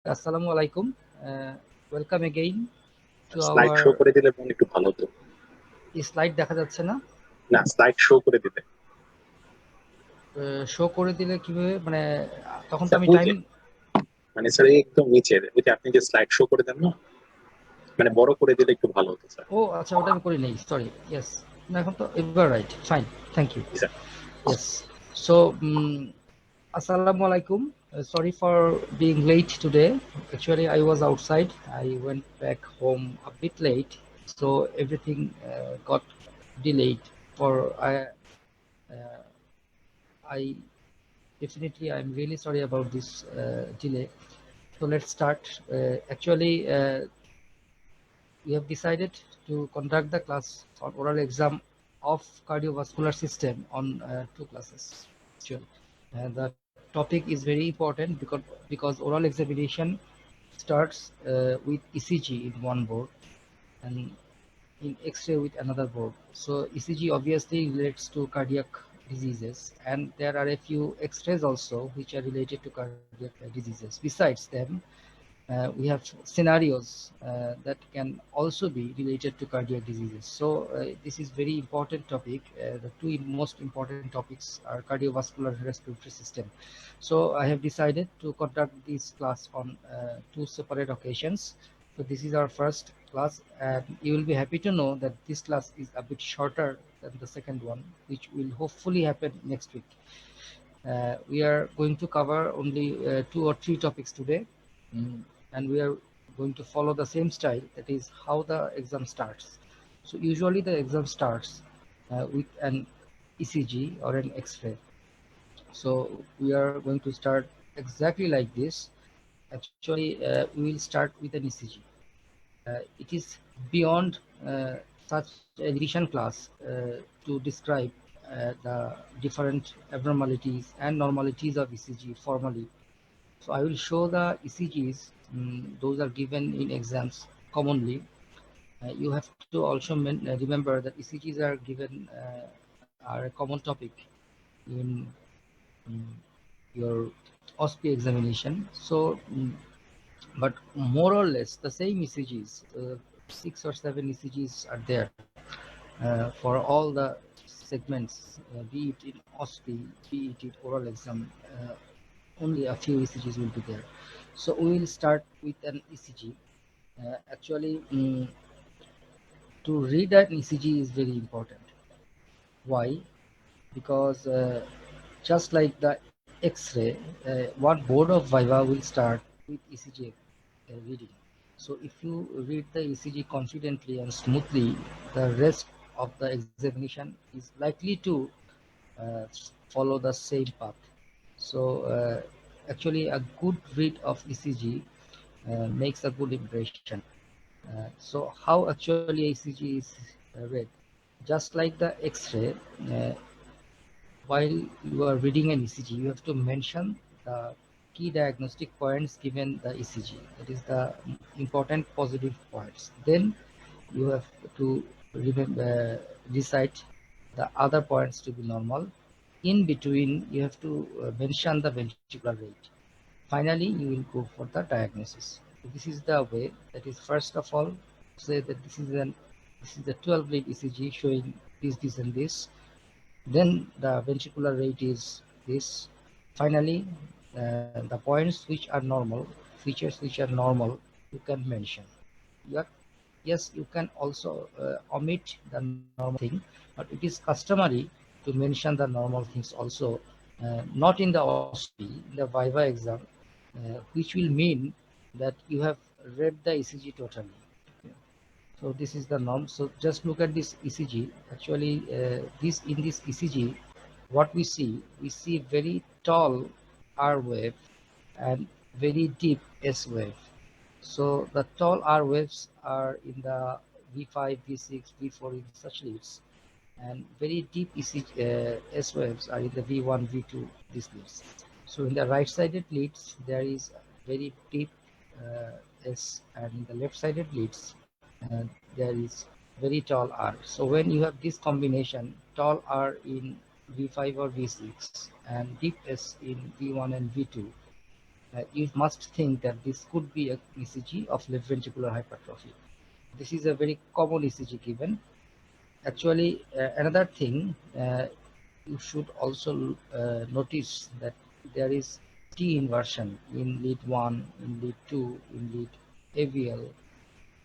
Assalamu alaikum. Welcome again to slide our show করে দিলে মনে একটু ভালো হতো। slide দেখা যাচ্ছে না? না, স্লাইড শো করে দিতে। শো করে দিলে কিভাবে, মানে তখন তো স্যার আমি ওই টাইম, যে মানে স্যার একদম নিচে ওই যে আপনি যে স্লাইড শো করে দেন না, মানে বড় করে দিলে একটু ভালো হতো স্যার। ও আচ্ছা ওটা আমি করি নাই, সরি। ইয়েস, না এখন তো এবার রাইট, ফাইন, থ্যাংক ইউ। জি sir. Yes, so assalamu alaikum. Sorry for being late today. Actually I was outside. I went back home a bit late, so everything got delayed. I Definitely, I'm really sorry about this delay. So let's start. Actually, we have decided to conduct the class on oral exam of cardiovascular system on two classes. Actually, the topic is very important because oral examination starts with ECG in one board and in X-ray with another board. So ECG obviously relates to cardiac diseases, and there are a few X-rays also which are related to cardiac diseases. Besides them, we have scenarios that can also be related to cardiac diseases. So this is very important topic. The two most important topics are cardiovascular and respiratory system. So I have decided to conduct this class on two separate occasions. So this is our first class, and you will be happy to know that this class is a bit shorter than the second one, which will hopefully happen next week. We are going to cover only 2 or 3 topics today, and we are going to follow the same style, that is how the exam starts. So usually the exam starts with an ECG or an X-ray. So we are going to start exactly like this. Actually, we will start with an ECG. It is beyond such a revision class to describe the different abnormalities and normalities of ECG formally. So I will show the ECGs. Those are given in exams commonly. You have to also remember that ECGs are given are a common topic in um, your OSPI examination. So but more or less the same ECGs, 6 or 7 ECGs are there for all the segments, be it in OSPI, be it in oral exam. Only a few ECGs will be there. So we will start with an ECG. Actually, to read an ECG is very important. Why? Because just like the X-ray, one board of Viva will start with ECG reading. So if you read the ECG confidently and smoothly, the rest of the examination is likely to uh, follow the same path. So actually a good read of ECG makes a good impression. So how actually ECG is read? Just like the X-ray, while you are reading an ECG, you have to mention the key diagnostic points given the ECG. That is the important positive points. Then you have to remember, decide the other points to be normal. In between, you have to mention the ventricular rate. Finally, you will go for the diagnosis. So this is the way. That is, first of all, say that this is the 12 lead ECG showing this, and this. Then the ventricular rate is this. Finally, the points which are normal, features which are normal, you can mention. Yes, you can also omit the normal thing, but it is customary to mention the normal things also, not in the OSPI, in the Viva exam, which will mean that you have read the ECG totally. So this is the norm. So just look at this ECG. Actually, in this ECG, what we see very tall R wave and very deep S wave. So the tall R waves are in the V5, V6, V4 in such leads, and very deep S waves are in the V1, V2 these leads. So in the right-sided leads, there is very deep S, and in the left-sided leads, there is very tall R. So when you have this combination, tall R in V5 or V6 and deep S in V1 and V2, you must think that this could be a ECG of left ventricular hypertrophy. This is a very common ECG given. Actually, another thing, you should also notice that there is T inversion in lead 1, in lead 2, in lead AVL,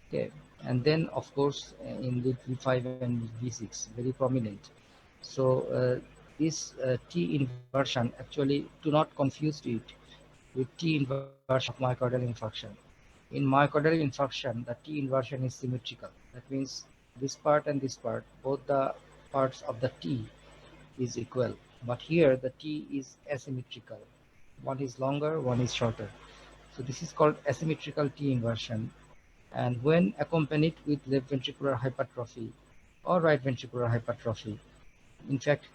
okay, and then of course in lead V5 and V6, very prominent. So this T inversion, actually do not confuse it with T inversion of myocardial infarction. In myocardial infarction, the T inversion is symmetrical. That means this part and this part, both the parts of the T is equal. But here the T is asymmetrical. One is longer, one is shorter. So this is called asymmetrical T inversion. And when accompanied with left ventricular hypertrophy or right ventricular hypertrophy, in fact,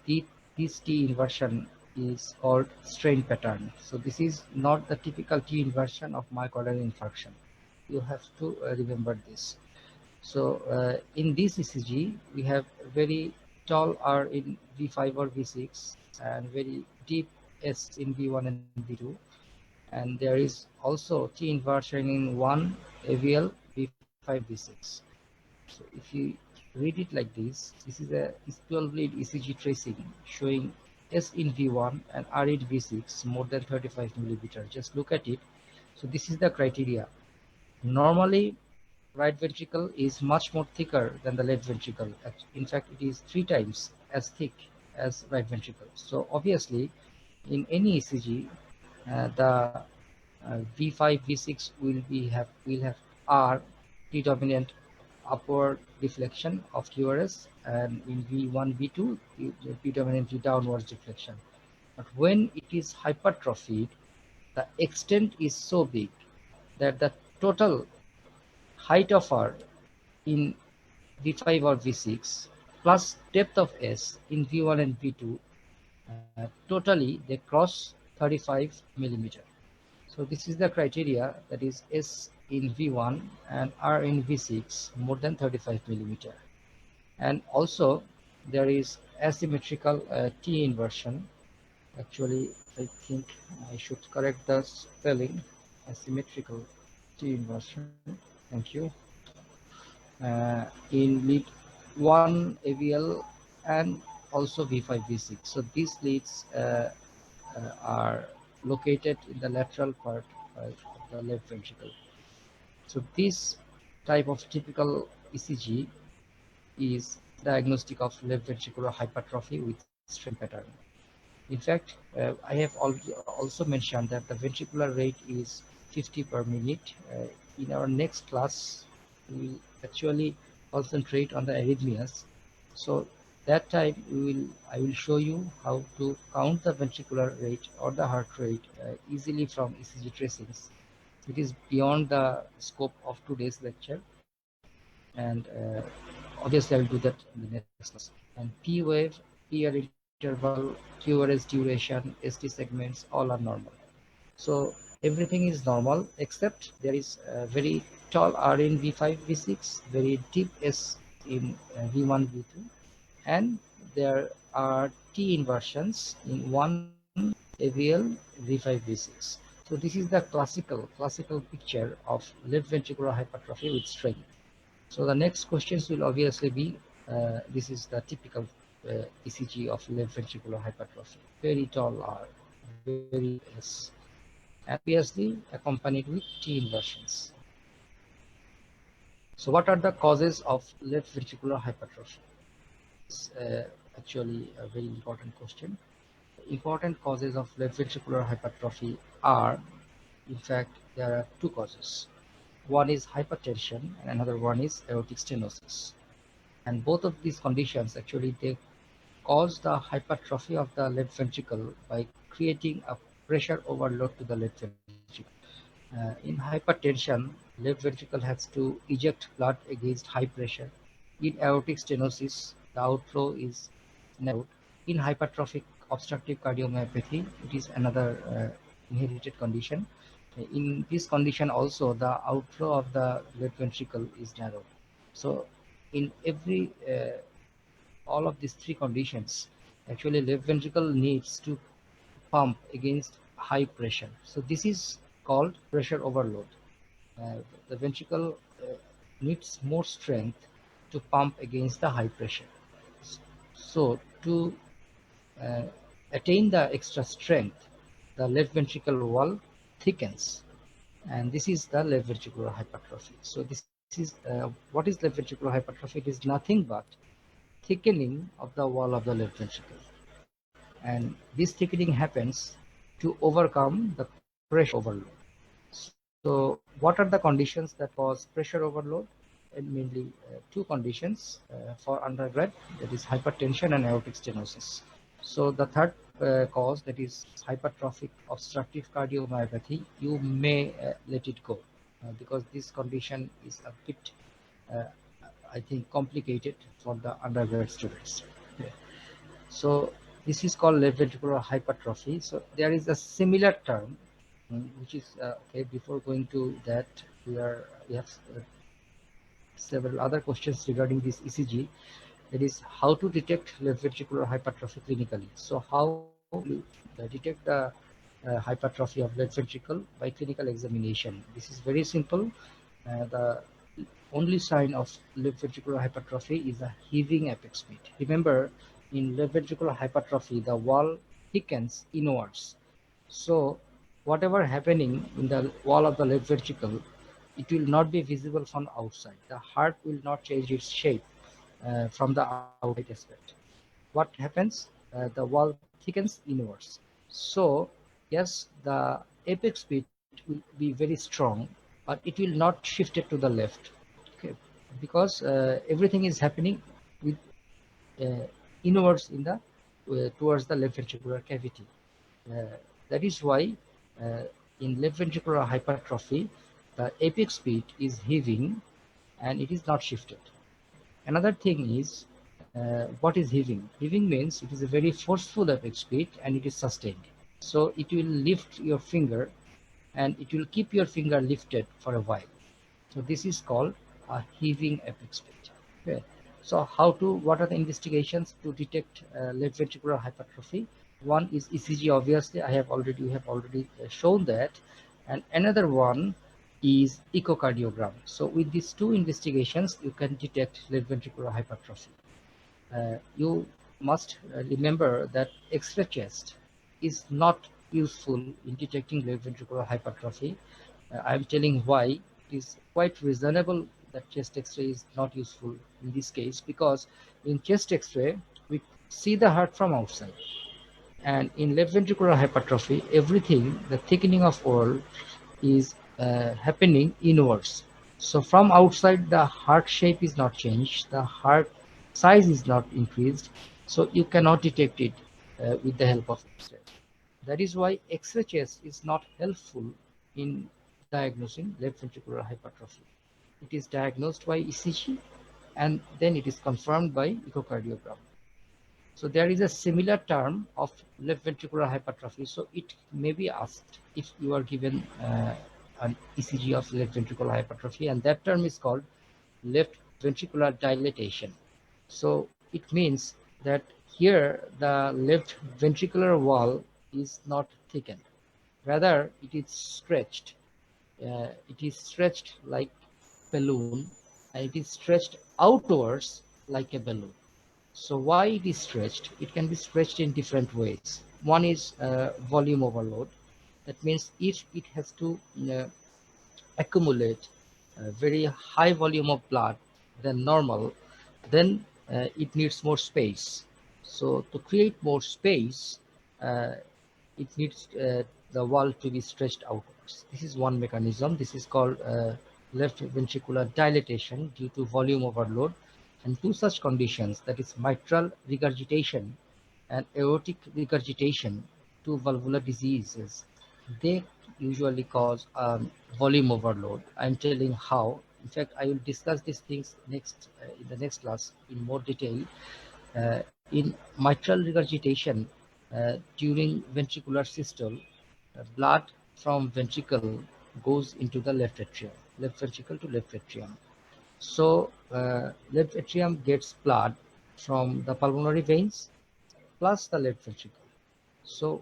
this T inversion is called strain pattern. So this is not the typical T inversion of myocardial infarction. You have to remember this. So in this ECG, we have very tall R in V5 or V6 and very deep S in V1 and V2. And there is also T inversion in 1 AVL, V5, V6. So if you read it like this is a 12 lead ECG tracing showing S in V1 and R in V6 more than 35 millimeter. Just look at it. So this is the criteria. Normally, right ventricle is much more thicker than the left ventricle. In fact, it is 3 times as thick as right ventricle. So obviously, in any ECG, the V5, V6 will have R predominant upward deflection of QRS, and in V1, V2, predominantly downwards deflection. But when it is hypertrophied, the extent is so big that the total height of R in V5 or V6 plus depth of S in V1 and V2, totally they cross 35 millimeter. So this is the criteria, that is S in V1 and R in V6 more than 35 millimeter. And also there is asymmetrical T inversion. Actually, I think I should correct the spelling. Asymmetrical T inversion. Thank you. In lead 1 AVL and also V5, V6. So these leads are located in the lateral part of the left ventricle. So this type of typical ECG is diagnostic of left ventricular hypertrophy with strain pattern. In fact, I have also mentioned that the ventricular rate is 50 per minute. In our next class, we will actually concentrate on the arrhythmias. So that time I will show you how to count the ventricular rate or the heart rate easily from ECG tracings. It is beyond the scope of today's lecture, and obviously I will do that in the next class. And P wave, PR interval, QRS duration, ST segments, all are normal. So everything is normal except there is a very tall R in V5, V6, very deep S in V1, V2, and there are T inversions in 1 AVL, V5, V6. So this is the classical picture of left ventricular hypertrophy with strain. So the next questions will obviously be, this is the typical ECG of left ventricular hypertrophy. Very tall R, very S, and obviously accompanied with T inversions. So what are the causes of left ventricular hypertrophy? It's actually a very important question. Important causes of left ventricular hypertrophy are, in fact, there are 2 causes. One is hypertension and another one is aortic stenosis. And both of these conditions actually they cause the hypertrophy of the left ventricle by creating a pressure overload to the left ventricle. In hypertension, left ventricle has to eject blood against high pressure. In aortic stenosis, the outflow is narrowed. In hypertrophic obstructive cardiomyopathy, it is another inherited condition. In this condition also, the outflow of the left ventricle is narrowed. So in all of these 3 conditions, actually left ventricle needs to pump against high pressure. So this is called pressure overload. The ventricle needs more strength to pump against the high pressure. So to uh, attain the extra strength, the left ventricle wall thickens, and this is the left ventricular hypertrophy. So this is what is left ventricular hypertrophy? It is nothing but thickening of the wall of the left ventricle, and this thickening happens to overcome the pressure overload. So what are the conditions that cause pressure overload? And mainly two conditions for undergrad, that is hypertension and aortic stenosis. So the third cause, that is hypertrophic obstructive cardiomyopathy, you may let it go because this condition is a bit, uh, I think, complicated for the undergrad students. Okay. So this is called left ventricular hypertrophy. So there is a similar term, which is okay. Before going to that, we have several other questions regarding this ECG. That is how to detect left ventricular hypertrophy clinically. So how you detect the hypertrophy of left ventricle by clinical examination. This is very simple. The only sign of left ventricular hypertrophy is a heaving apex speed. Remember, in left ventricular hypertrophy, the wall thickens inwards. So whatever happening in the wall of the left ventricle, it will not be visible from outside. The heart will not change its shape from the outside aspect. What happens? The wall thickens inwards. So yes, the apex speed will be very strong, but it will not shift it to the left. Okay, because everything is happening with inwards in the towards the left ventricular cavity. That is why uh, in left ventricular hypertrophy, the apex speed is heaving and it is not shifted. Another thing is, what is heaving? Heaving means it is a very forceful apex speed and it is sustained. So it will lift your finger and it will keep your finger lifted for a while. So this is called a heaving apex speed. Okay. So what are the investigations to detect left ventricular hypertrophy? One is ECG, obviously, you have already shown that. And another one is echocardiogram. So with these two investigations, you can detect left ventricular hypertrophy. You must remember that X-ray chest is not useful in detecting left ventricular hypertrophy. I'm telling why. It is quite reasonable that chest X-ray is not useful in this case, because in chest X-ray we see the heart from outside, and in left ventricular hypertrophy, everything, the thickening of wall is happening inwards. So from outside, the heart shape is not changed, the heart size is not increased, so you cannot detect it with the help of X-ray. That is why X-ray chest is not helpful in diagnosing left ventricular hypertrophy. It is diagnosed by ECG and then it is confirmed by echocardiogram. So there is a similar term of left ventricular hypertrophy. So it may be asked if you are given an ECG of left ventricular hypertrophy, and that term is called left ventricular dilatation. So it means that here the left ventricular wall is not thickened, rather it is stretched. It is stretched like balloon, and it is stretched outwards like a balloon. So why it is stretched? It can be stretched in different ways. One is volume overload. That means if it has to accumulate a very high volume of blood than normal, then it needs more space. So to create more space, uh, it needs the wall to be stretched outwards. This is one mechanism. This is called left ventricular dilatation due to volume overload. And two such conditions, that is mitral regurgitation and aortic regurgitation, two valvular diseases, they usually cause volume overload. I'm telling how. In fact, I will discuss these things next in the next class in more detail. In mitral regurgitation during ventricular systole, blood from ventricle goes into the left atrium, left ventricle to left atrium. So left atrium gets blood from the pulmonary veins plus the left ventricle. So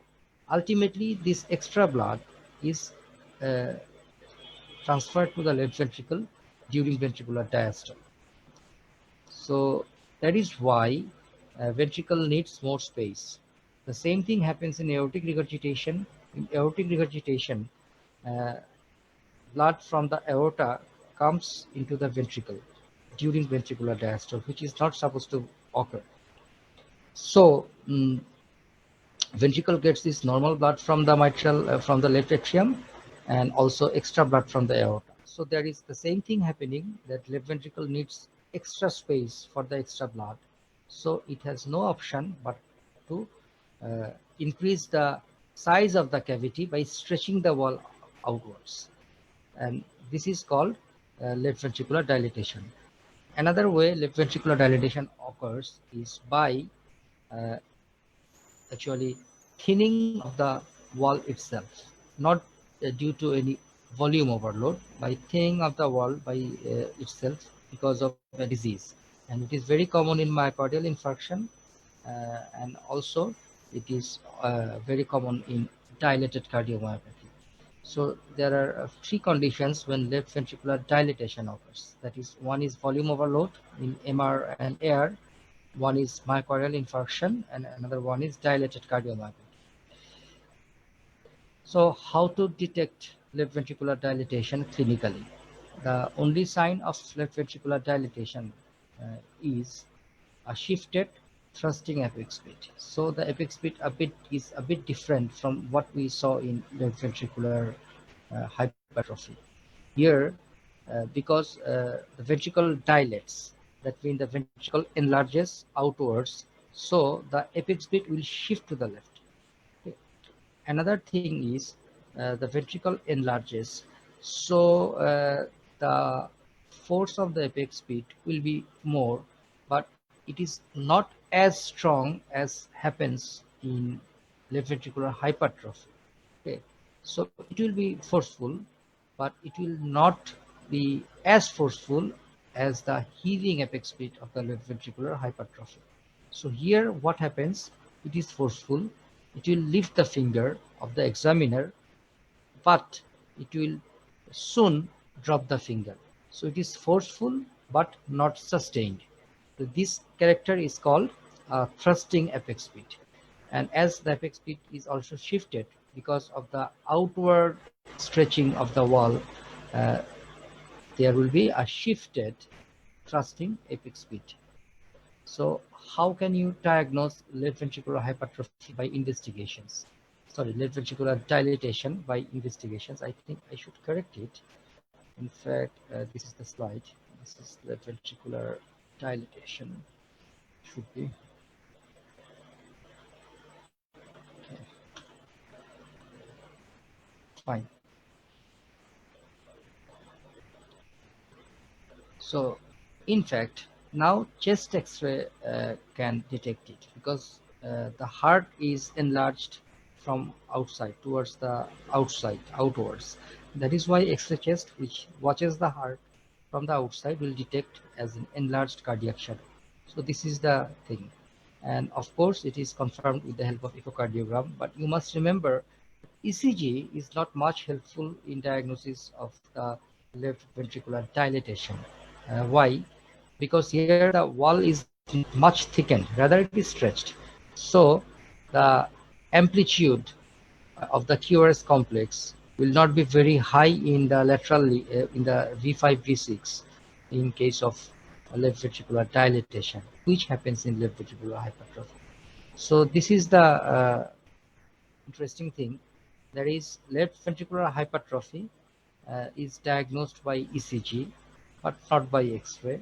ultimately, this extra blood is transferred to the left ventricle during ventricular diastole. So that is why ventricle needs more space. The same thing happens in aortic regurgitation. In aortic regurgitation, uh, blood from the aorta comes into the ventricle during ventricular diastole, which is not supposed to occur. So ventricle gets this normal blood from the mitral, from the left atrium, and also extra blood from the aorta. So there is the same thing happening, that left ventricle needs extra space for the extra blood. So it has no option but to increase the size of the cavity by stretching the wall outwards. And this is called left ventricular dilatation. Another way left ventricular dilatation occurs is by uh, actually thinning of the wall itself, not due to any volume overload, by thinning of the wall by itself because of a disease. And it is very common in myocardial infarction, and also it is very common in dilated cardiomyopathy. So there are three conditions when left ventricular dilatation occurs. That is, one is volume overload in MR and AR, one is myocardial infarction, and another one is dilated cardiomyopathy. So how to detect left ventricular dilatation clinically? The only sign of left ventricular dilatation is a shifted thrusting apex speed. So the apex speed is a bit different from what we saw in left ventricular hypertrophy. Here, because the ventricle dilates, that means the ventricle enlarges outwards, so the apex beat will shift to the left. Okay. Another thing is the ventricle enlarges, so the force of the apex beat will be more, but it is not as strong as happens in left ventricular hypertrophy. Okay. So it will be forceful, but it will not be as forceful as the heaving apex beat of the left ventricular hypertrophy. So here what happens, it is forceful, it will lift the finger of the examiner, but it will soon drop the finger. So it is forceful but not sustained. So this character is called thrusting apex beat. And as the apex beat is also shifted because of the outward stretching of the wall, uh, there will be a shifted thrusting apex beat. So how can you diagnose left ventricular hypertrophy by investigations? Sorry, left ventricular dilatation by investigations. I think I should correct it. In fact, this is the slide. This is left ventricular dilatation. Should be. Okay. Fine. So, in fact, now chest X-ray can detect it, because the heart is enlarged from outside towards the outside, outwards. That is why X-ray chest, which watches the heart from the outside, will detect as an enlarged cardiac shadow. So this is the thing. And of course, it is confirmed with the help of echocardiogram. But you must remember, ECG is not much helpful in diagnosis of the left ventricular dilatation. Why? Because here the wall is much thickened, rather it is stretched. So the amplitude of the QRS complex will not be very high in the laterally in the V5, V6 in case of left ventricular dilatation, which happens in left ventricular hypertrophy. So this is the interesting thing. That is, left ventricular hypertrophy is diagnosed by ECG, but not by X-ray.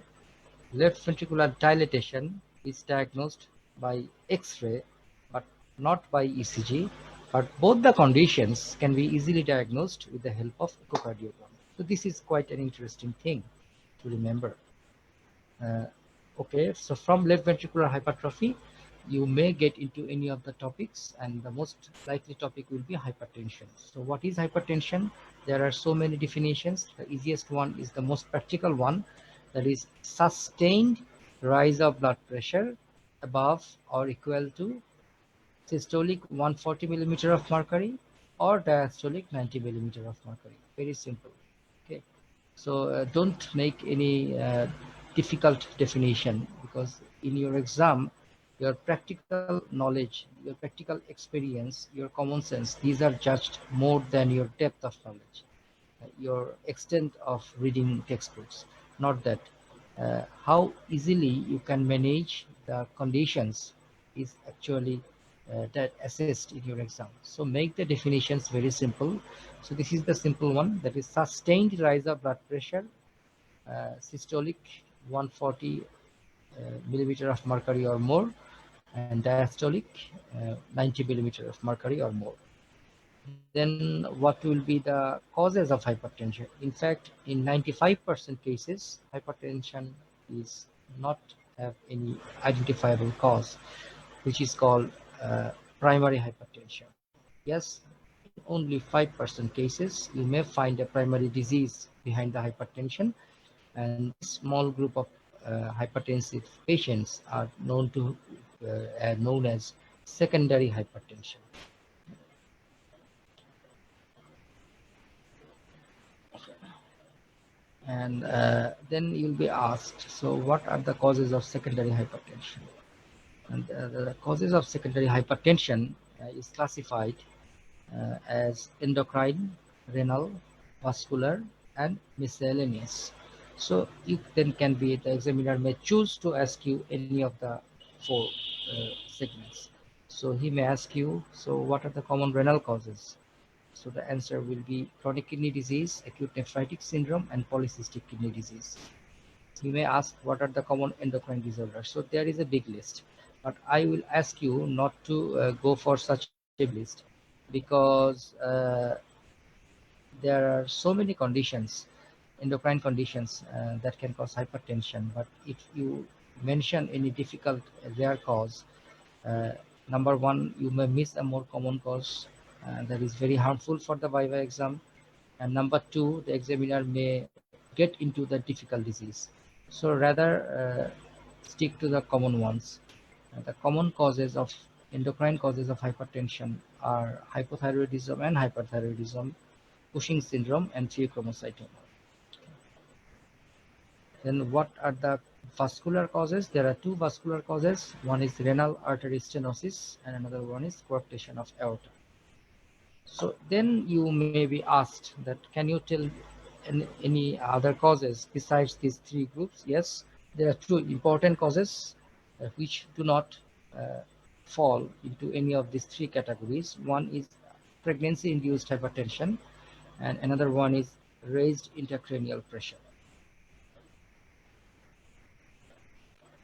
Left ventricular dilatation is diagnosed by X-ray, but not by ECG. But both the conditions can be easily diagnosed with the help of echocardiogram. So this is quite an interesting thing to remember. Okay, so from left ventricular hypertrophy, you may get into any of the topics, and the most likely topic will be hypertension. So what is hypertension? There are so many definitions. The easiest one is the most practical one, that is sustained rise of blood pressure above or equal to systolic 140 millimeter of mercury or diastolic 90 millimeter of mercury. Very simple. Okay, so don't make any difficult definition, because in your exam, your practical knowledge, your practical experience, your common sense, these are judged more than your depth of knowledge, your extent of reading textbooks, not that. How easily you can manage the conditions is actually that assessed in your exam. So make the definitions very simple. So this is the simple one, that is sustained rise of blood pressure, systolic 140 millimeter of mercury or more, and diastolic 90 millimeter of mercury or more. Then what will be the causes of hypertension? In fact, in 95% cases, hypertension is not have any identifiable cause, which is called primary hypertension. Yes, in only 5% cases, you may find a primary disease behind the hypertension, and this small group of hypertensive patients are known as secondary hypertension. And then you'll be asked, so what are the causes of secondary hypertension? And the causes of secondary hypertension is classified as endocrine, renal, vascular, and miscellaneous. So it then can be, the examiner may choose to ask you any of the four segments. So he may ask you, so what are the common renal causes? So the answer will be chronic kidney disease, acute nephritic syndrome, and polycystic kidney disease. You may ask, what are the common endocrine disorders? So there is a big list, but I will ask you not to go for such a big list, because there are so many conditions, endocrine conditions, that can cause hypertension. But if you mention any difficult rare cause, uh, number one, you may miss a more common cause that is very harmful for the Viva exam. And number two, the examiner may get into the difficult disease. So rather stick to the common ones. The common causes of endocrine causes of hypertension are hypothyroidism and hyperthyroidism, Cushing syndrome, and pheochromocytoma. Then what are the vascular causes? There are two vascular causes. One is renal artery stenosis, and another one is coarctation of aorta. So then you may be asked that, can you tell any other causes besides these three groups? Yes, there are two important causes which do not uh, fall into any of these three categories. One is pregnancy-induced hypertension, and another one is raised intracranial pressure.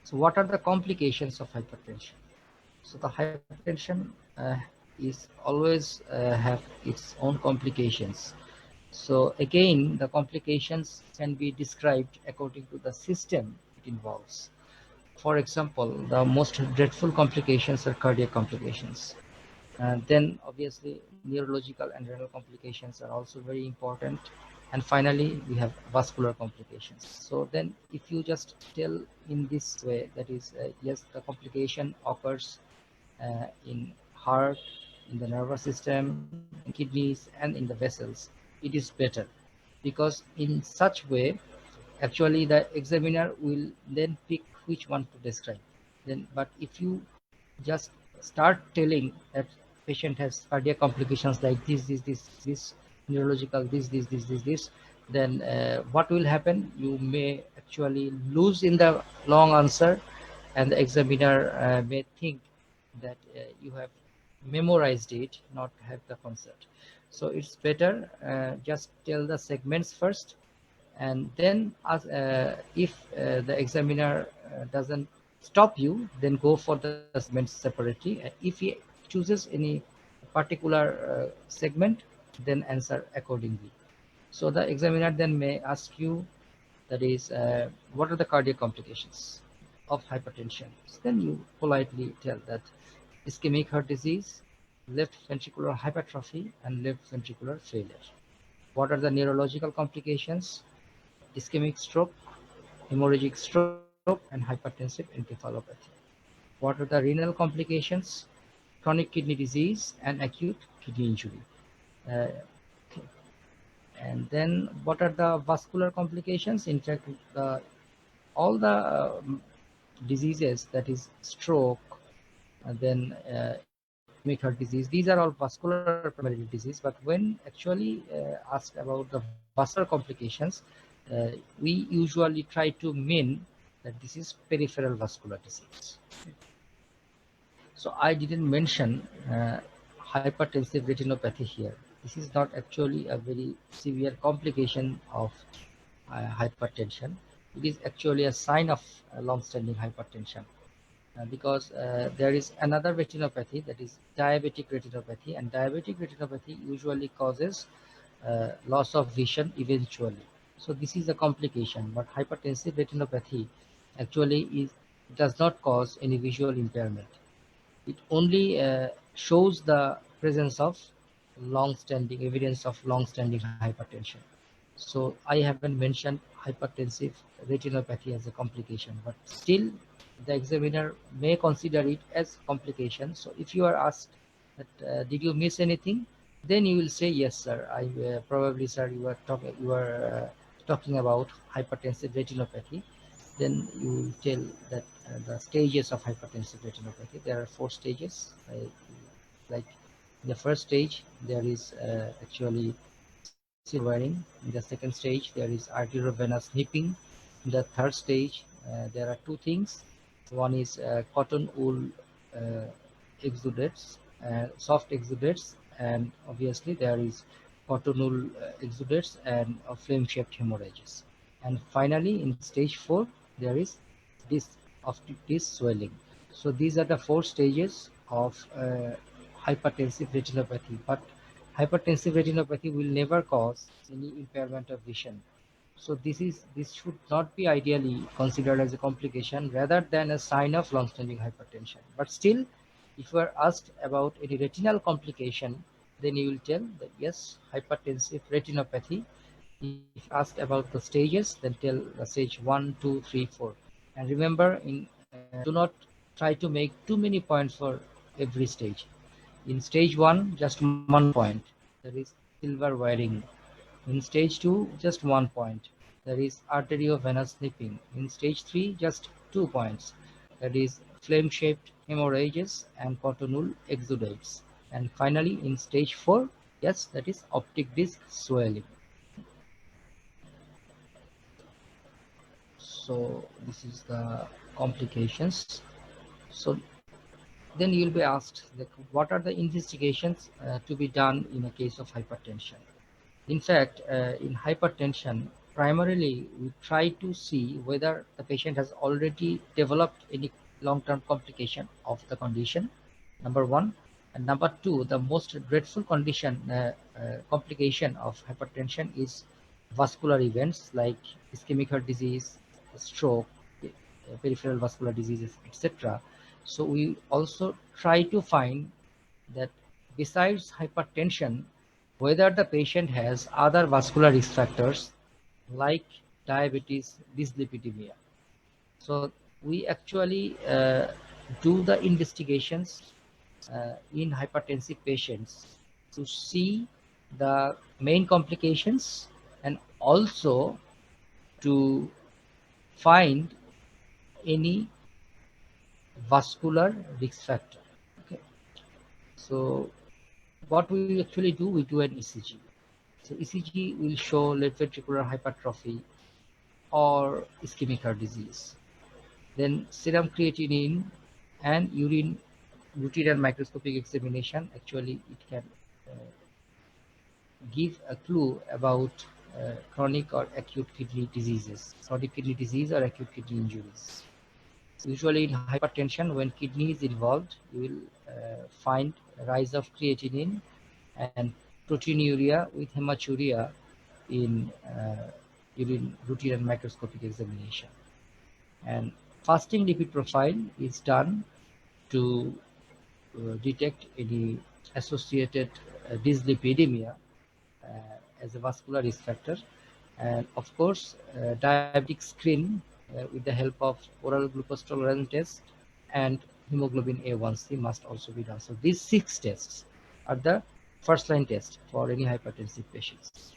So what are the complications of hypertension? So the hypertension is always have its own complications. So again, the complications can be described according to the system it involves. For example, the most dreadful complications are cardiac complications. And then obviously neurological and renal complications are also very important. And finally, we have vascular complications. So then if you just tell in this way, that is, yes, the complication occurs in heart, in the nervous system, in kidneys, and in the vessels, it is better, because in such way, actually the examiner will then pick which one to describe. Then, but if you just start telling that patient has cardiac complications like this, neurological this, then what will happen? You may actually lose in the long answer, and the examiner may think that you have memorized it, not have the concept. So it's better just tell the segments first, and then if the examiner doesn't stop you, then go for the segments separately. If he chooses any particular segment, then answer accordingly. So the examiner then may ask you, that is, what are the cardiac complications of hypertension? So then you politely tell that ischemic heart disease, left ventricular hypertrophy, and left ventricular failure. What are the neurological complications? Ischemic stroke, hemorrhagic stroke, and hypertensive encephalopathy. What are the renal complications? Chronic kidney disease and acute kidney injury. Okay. And then what are the vascular complications? In fact, all the diseases, that is stroke, and then ischemic heart disease, these are all vascular primary disease. But when actually asked about the vascular complications, we usually try to mean that this is peripheral vascular disease. So I didn't mention hypertensive retinopathy here. This is not actually a very severe complication of hypertension. It is actually a sign of long-standing hypertension. Because there is another retinopathy, that is diabetic retinopathy, and diabetic retinopathy usually causes loss of vision eventually. So this is a complication, but hypertensive retinopathy actually does not cause any visual impairment. It only shows the presence of long-standing evidence of long-standing hypertension. So I haven't mentioned hypertensive retinopathy as a complication, but still the examiner may consider it as complication. So if you are asked that did you miss anything, then you will say yes, sir. I probably, sir, you are talking about hypertensive retinopathy. Then you will tell that the stages of hypertensive retinopathy. There are 4 stages. Like in the first stage, there is actually excessive wearing. In the second stage, there is arteriovenous nipping. In the third stage, there are 2 things. One is cotton wool uh, exudates, soft exudates, and obviously there is cotton wool exudates and flame-shaped hemorrhages. And finally, in stage 4, there is this swelling. So these are the 4 stages of hypertensive retinopathy. But hypertensive retinopathy will never cause any impairment of vision. So this should not be ideally considered as a complication rather than a sign of long-standing hypertension. But still, if you are asked about any retinal complication, then you will tell that yes, hypertensive retinopathy. If asked about the stages, then tell the stage 1, 2, 3, 4. And remember, do not try to make too many points for every stage. In stage 1, just 1 point. There is silver wiring. In stage 2, just 1 point. There is arteriovenous nipping. In stage 3, just 2 points. That is flame-shaped hemorrhages and cotton wool exudates. And finally, in stage 4, yes, that is optic disc swelling. So this is the complications. So then you'll be asked, like, what are the investigations to be done in a case of hypertension? In fact, in hypertension, primarily we try to see whether the patient has already developed any long-term complication of the condition, number 1. And number 2, the most dreadful complication of hypertension is vascular events like ischemic heart disease, stroke, peripheral vascular diseases, etc. So we also try to find that besides hypertension, whether the patient has other vascular risk factors like diabetes, dyslipidemia. So we actually do the investigations in hypertensive patients to see the main complications and also to find any vascular risk factor. Okay. So what we actually do, we do an ECG. So ECG will show left ventricular hypertrophy or ischemic heart disease. Then serum creatinine and routine and microscopic examination, actually it can give a clue about chronic or acute kidney diseases, chronic kidney disease or acute kidney injuries. Usually in hypertension, when kidney is involved, you will find a rise of creatinine and proteinuria with hematuria in routine and microscopic examination. And fasting lipid profile is done to detect any associated dyslipidemia as a vascular risk factor. And of course, diabetic screen with the help of oral glucose tolerance test and hemoglobin A1C must also be done. So these 6 tests are the first line test for any hypertensive patients.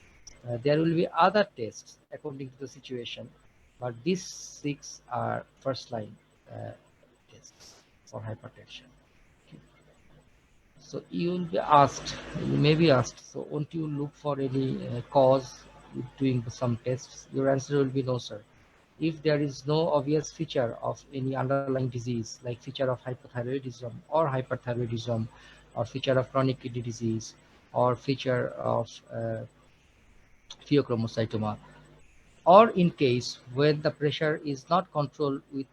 There will be other tests according to the situation, but these 6 are first line tests for hypertension. Okay. So you will be asked, you may be asked, so won't you look for any cause with doing some tests? Your answer will be no, sir. If there is no obvious feature of any underlying disease, like feature of hypothyroidism or hyperthyroidism, or feature of chronic kidney disease, or feature of pheochromocytoma, or in case when the pressure is not controlled with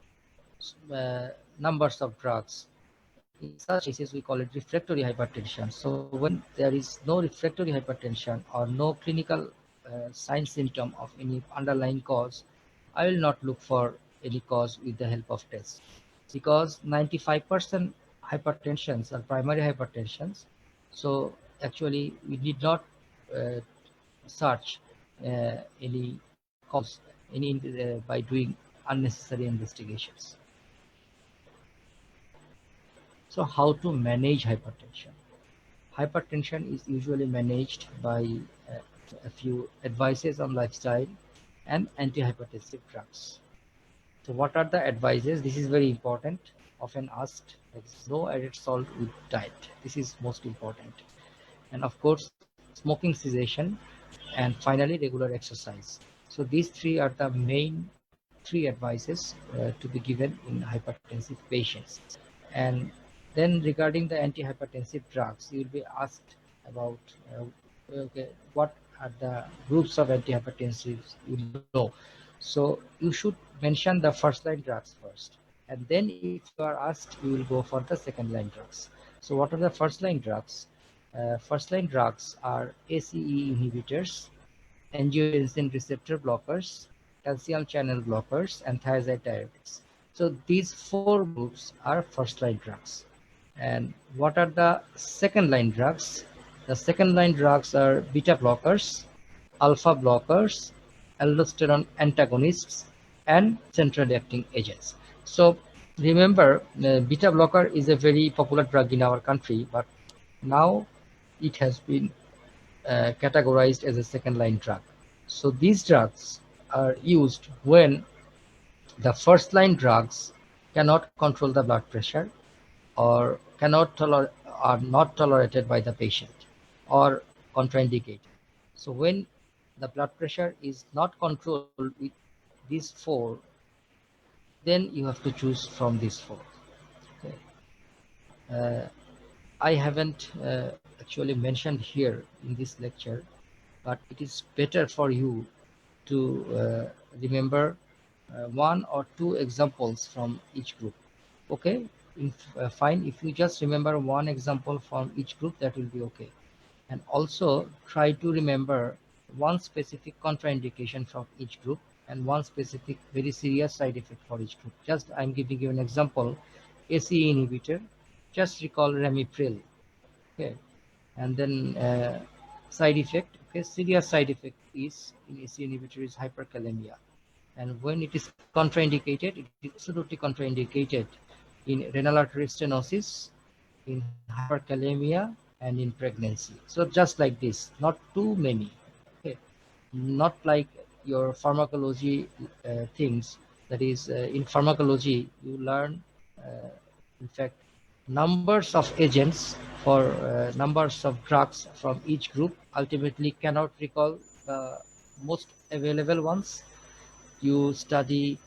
numbers of drugs, in such cases we call it refractory hypertension. So when there is no refractory hypertension or no clinical sign symptom of any underlying cause, I will not look for any cause with the help of tests, because 95% hypertensions are primary hypertensions. So actually we need not uh, search any cause by doing unnecessary investigations. So how to manage hypertension? Hypertension is usually managed by uh, a few advices on lifestyle and antihypertensive drugs. So what are the advices? This is very important, often asked. There is no added salt with diet. This is most important. And of course, smoking cessation, and finally regular exercise. So these 3 are the main 3 advices to be given in hypertensive patients. And then regarding the antihypertensive drugs, you will be asked about okay, what are the groups of antihypertensives you know. So you should mention the first line drugs first. And then if you are asked, you will go for the second line drugs. So what are the first line drugs? First line drugs are ACE inhibitors, angiotensin receptor blockers, calcium channel blockers, and thiazide diuretics. So these 4 groups are first line drugs. And what are the second line drugs? The second line drugs are beta blockers, alpha blockers, aldosterone antagonists, and centrally acting agents. So remember, beta blocker is a very popular drug in our country, but now it has been categorized as a second line drug. So these drugs are used when the first line drugs cannot control the blood pressure, or are not tolerated by the patient, or contraindicated. So when the blood pressure is not controlled with these 4, then you have to choose from these 4. Okay. Uh, I haven't actually mentioned here in this lecture, but it is better for you to remember 1 or 2 examples from each group. Okay, fine. If you just remember 1 example from each group, that will be okay. And also try to remember 1 specific contraindication from each group and 1 specific very serious side effect for each group. Just I'm giving you an example. ACE inhibitor, just recall ramipril. Okay, and then side effect. Okay, serious side effect is in ACE inhibitor is hyperkalemia, and when it is contraindicated, it is absolutely contraindicated in renal artery stenosis, in hyperkalemia, and in pregnancy. So just like this, not too many. Okay, not like your pharmacology things. That is, in pharmacology, you learn, in fact, numbers of agents for numbers of drugs from each group. Ultimately, cannot recall the most available ones. You study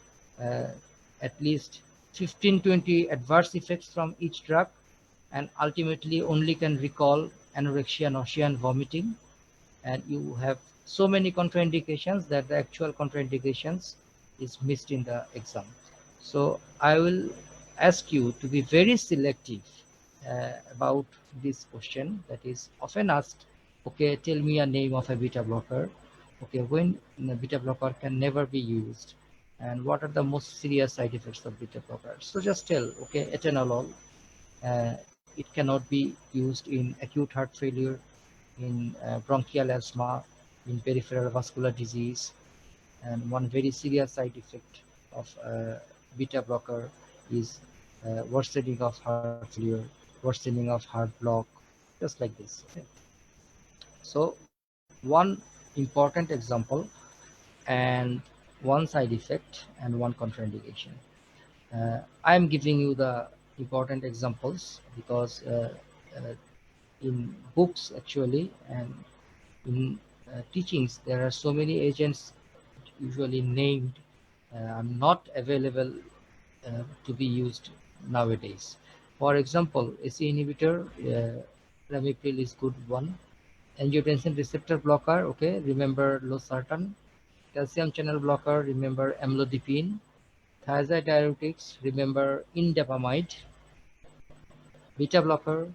uh, at least 15-20 adverse effects from each drug, and ultimately only can recall anorexia, nausea, and vomiting. And you have so many contraindications that the actual contraindications is missed in the exam. So I will ask you to be very selective about this question that is often asked. Okay, tell me a name of a beta blocker. Okay, when the beta blocker can never be used, and what are the most serious side effects of beta blocker? So just tell, okay, atenolol. It cannot be used in acute heart failure, in bronchial asthma, in peripheral vascular disease, and one very serious side effect of beta blocker is worsening of heart failure, worsening of heart block, just like this. Okay. So one important example and one side effect and one contraindication. I am giving you the important examples because in books actually and in teachings there are so many agents usually named are not available to be used nowadays. For example, AC inhibitor, ramipril is good one. Angiotensin receptor blocker, okay, remember losartan. Calcium channel blocker, remember amlodipine. Thiazide diuretics, remember indapamide. Beta blocker,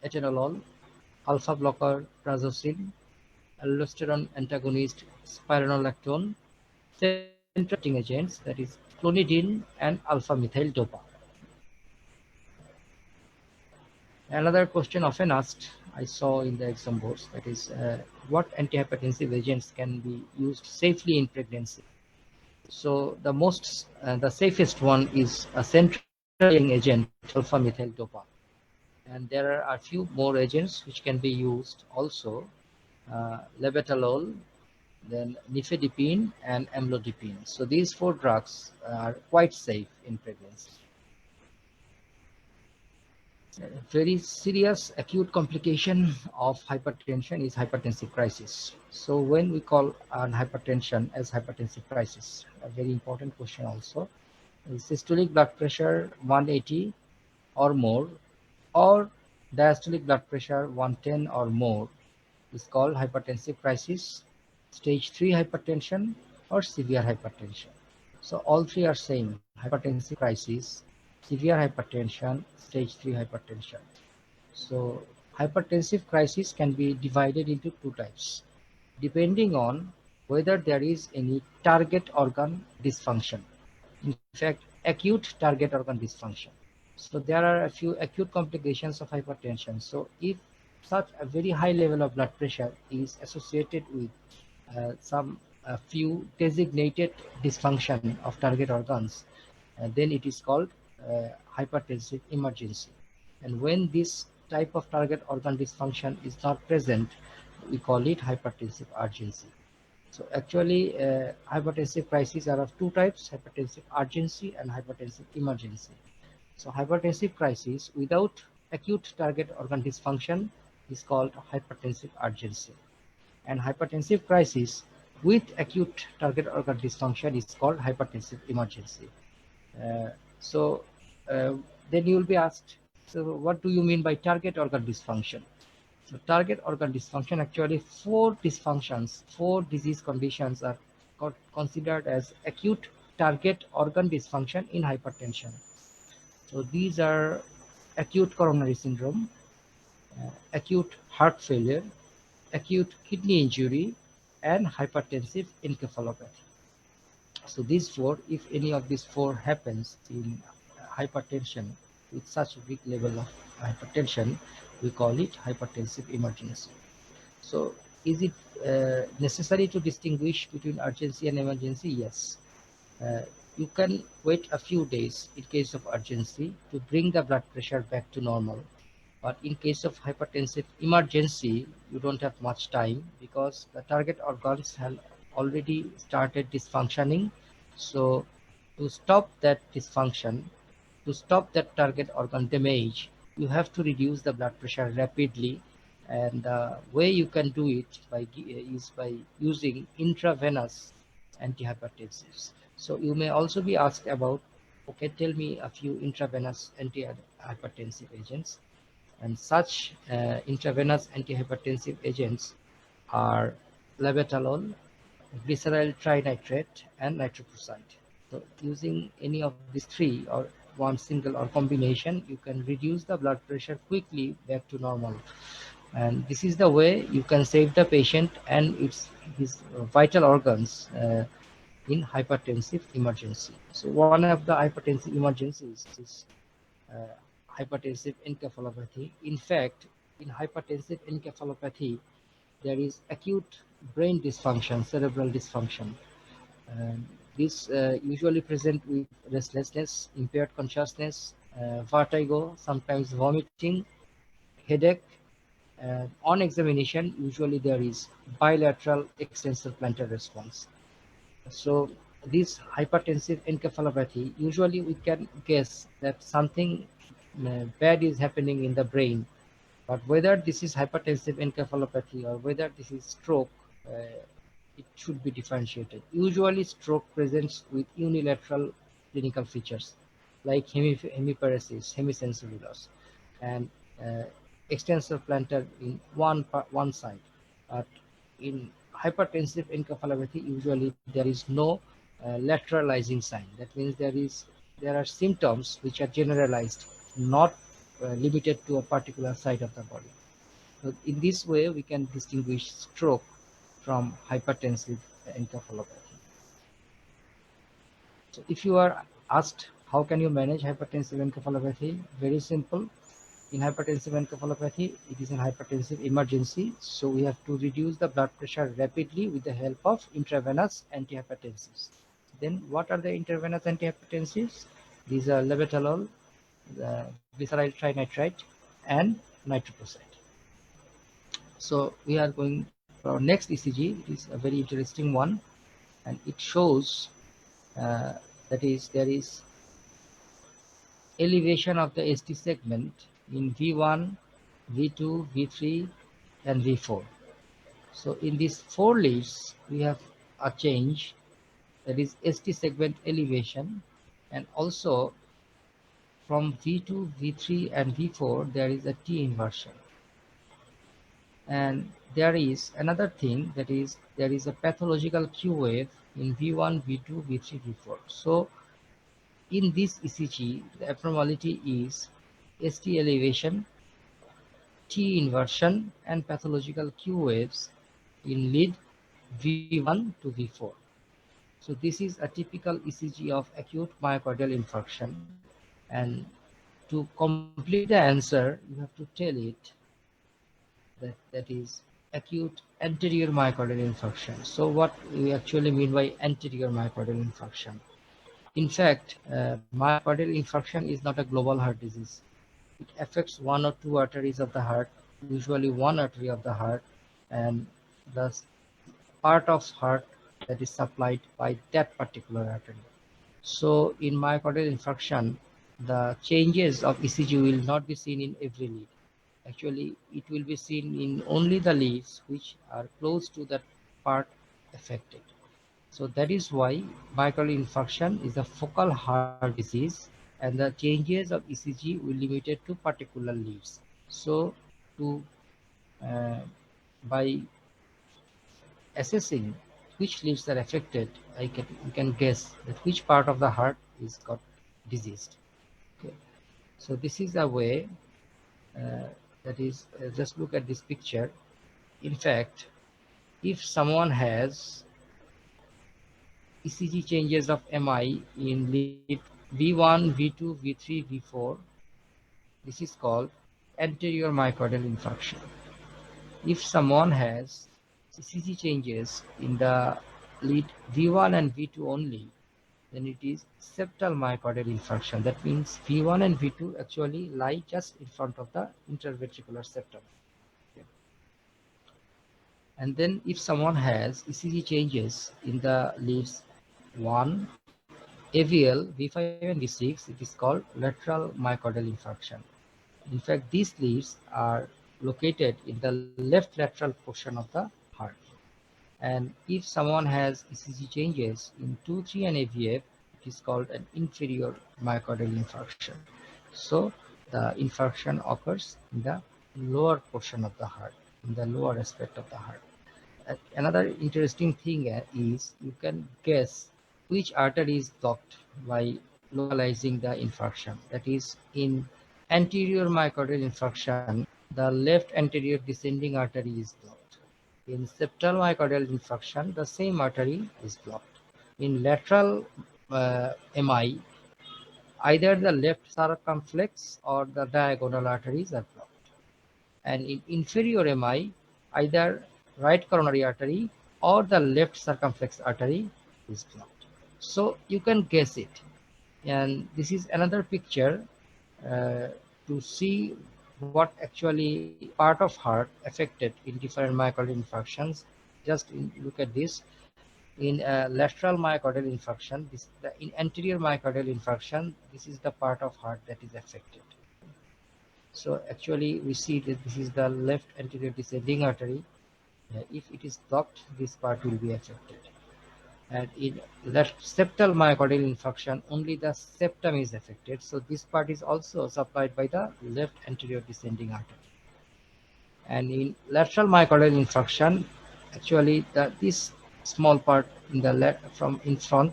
atenolol. Alpha blocker, prazosin. Aldosterone antagonist, spironolactone. Central acting agents, that is clonidine and alpha methyl dopa. Another question often asked I saw in the exam boards, that is what antihypertensive agents can be used safely in pregnancy. So the safest one is a central agent, alpha methyl dopa. And there are a few more agents which can be used also, labetalol, then nifedipine and amlodipine. So these four drugs are quite safe in pregnancy. Very serious acute complication of hypertension is hypertensive crisis. So when we call an hypertension as hypertensive crisis, a very important question also, is systolic blood pressure 180 or more, or diastolic blood pressure 110 or more is called hypertensive crisis, stage 3 hypertension or severe hypertension. So all three are same: hypertensive crisis, severe hypertension, stage 3 hypertension. So hypertensive crisis can be divided into two types, depending on whether there is any target organ dysfunction. In fact, acute target organ dysfunction. So there are a few acute complications of hypertension. So if such a very high level of blood pressure is associated with some few designated dysfunction of target organs, then it is called hypertensive emergency. And when this type of target organ dysfunction is not present, we call it hypertensive urgency. So actually, hypertensive crises are of two types: hypertensive urgency and hypertensive emergency. So hypertensive crisis without acute target organ dysfunction is called hypertensive urgency. And hypertensive crisis with acute target organ dysfunction is called hypertensive emergency. Uh, so then you will be asked, so what do you mean by target organ dysfunction? So target organ dysfunction, actually four dysfunctions, four disease conditions are considered as acute target organ dysfunction in hypertension. So these are acute coronary syndrome, acute heart failure, acute kidney injury, and hypertensive encephalopathy. So these four, if any of these four happens in hypertension with such a big level of hypertension, we call it hypertensive emergency. So is it necessary to distinguish between urgency and emergency? Yes. You can wait a few days in case of urgency to bring the blood pressure back to normal. But in case of hypertensive emergency, you don't have much time because the target organs have already started dysfunctioning. So to stop that dysfunction, to stop that target organ damage, you have to reduce the blood pressure rapidly. And the way you can do it is by using intravenous antihypertensives. So you may also be asked about, okay, tell me a few intravenous antihypertensive agents. And such intravenous antihypertensive agents are labetalol, glyceryl trinitrate, and nitroprusside. So using any of these three, or one single or combination, you can reduce the blood pressure quickly back to normal. And this is the way you can save the patient and his vital organs in hypertensive emergency. So one of the hypertensive emergencies is uh, hypertensive encephalopathy. In fact, in hypertensive encephalopathy, there is acute brain dysfunction, cerebral dysfunction. This usually present with restlessness, impaired consciousness, vertigo, sometimes vomiting, headache, On examination, usually there is bilateral extensor plantar response. So this hypertensive encephalopathy, usually we can guess that something bad is happening in the brain, but whether this is hypertensive encephalopathy or whether this is stroke, it should be differentiated. Usually stroke presents with unilateral clinical features like hemiparesis, hemisensory loss, and uh, extensor plantar in one side. But in hypertensive encephalopathy, usually there is no lateralizing sign. That means there are symptoms which are generalized, not limited to a particular side of the body. So in this way, we can distinguish stroke from hypertensive encephalopathy. So if you are asked how can you manage hypertensive encephalopathy, very simple. In hypertensive encephalopathy, it is an hypertensive emergency, so we have to reduce the blood pressure rapidly with the help of intravenous antihypertensives. Then what are the intravenous antihypertensives? These are labetalol, glyceryl trinitrate, and nitroprusside. So we are going for our next ECG. It is a very interesting one, and it shows that is there is elevation of the ST segment in V1, V2, V3, and V4. So in these four leads, we have a change, that is ST segment elevation, and also from V2, V3, and V4, there is a T inversion. And there is another thing, that is there is a pathological Q wave in V1, V2, V3, V4. So in this ECG, the abnormality is ST elevation, T inversion, and pathological Q waves in lead V1 to V4. So this is a typical ECG of acute myocardial infarction. And to complete the answer, you have to tell it that is acute anterior myocardial infarction. So what we actually mean by anterior myocardial infarction? In fact, myocardial infarction is not a global heart disease. It affects one or two arteries of the heart, usually one artery of the heart, and the part of heart that is supplied by that particular artery. So in myocardial infarction, the changes of ECG will not be seen in every lead. Actually, it will be seen in only the leads which are close to that part affected. So that is why myocardial infarction is a focal heart disease, and the changes of ECG will be limited to particular leads. So to uh, by assessing which leads are affected, we can guess that which part of the heart is got diseased. Okay. So this is a way, uh, that is, just look at this picture. In fact, if someone has ECG changes of MI in lead V1, V2, V3, V4, this is called anterior myocardial infarction. If someone has ECG changes in the lead V1 and V2 only, then it is septal myocardial infarction. That means V1 and V2 actually lie just in front of the interventricular septum. Okay. And then if someone has ECG changes in the leads 1, AVL, V5 and V6, it is called lateral myocardial infarction. In fact, these leads are located in the left lateral portion of the heart. And if someone has ECG changes in 2, 3 and AVF, it is called an inferior myocardial infarction. So the infarction occurs in the lower portion of the heart, in the lower aspect of the heart. Another interesting thing is you can guess which artery is blocked by localizing the infarction. That is, in anterior myocardial infarction, the left anterior descending artery is blocked. In septal myocardial infarction, the same artery is blocked. In lateral MI, either the left circumflex or the diagonal arteries are blocked. And in inferior MI, either right coronary artery or the left circumflex artery is blocked. So you can guess it. And this is another picture uh, to see what actually part of heart affected in different myocardial infarctions. Just look at this. In lateral myocardial infarction, in anterior myocardial infarction, this is the part of heart that is affected. So actually we see that this is the left anterior descending artery. If it is blocked, this part will be affected. And in left septal myocardial infarction, only the septum is affected. So this part is also supplied by the left anterior descending artery. And in lateral myocardial infarction, actually this small part in the left from in front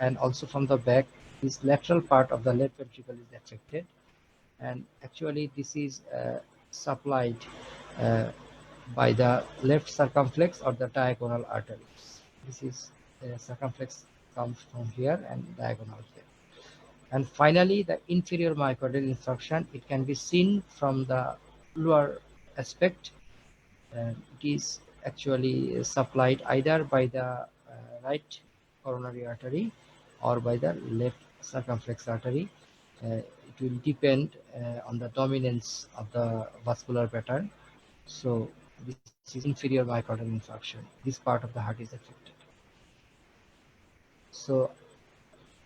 and also from the back, this lateral part of the left ventricle is affected. And actually this is supplied uh, by the left circumflex or the diagonal arteries. This is circumflex comes from here and diagonal here. And finally, the inferior myocardial infarction, it can be seen from the lower aspect. It is actually supplied either by the right coronary artery or by the left circumflex artery. It will depend on the dominance of the vascular pattern. So this is inferior myocardial infarction. This part of the heart is affected. So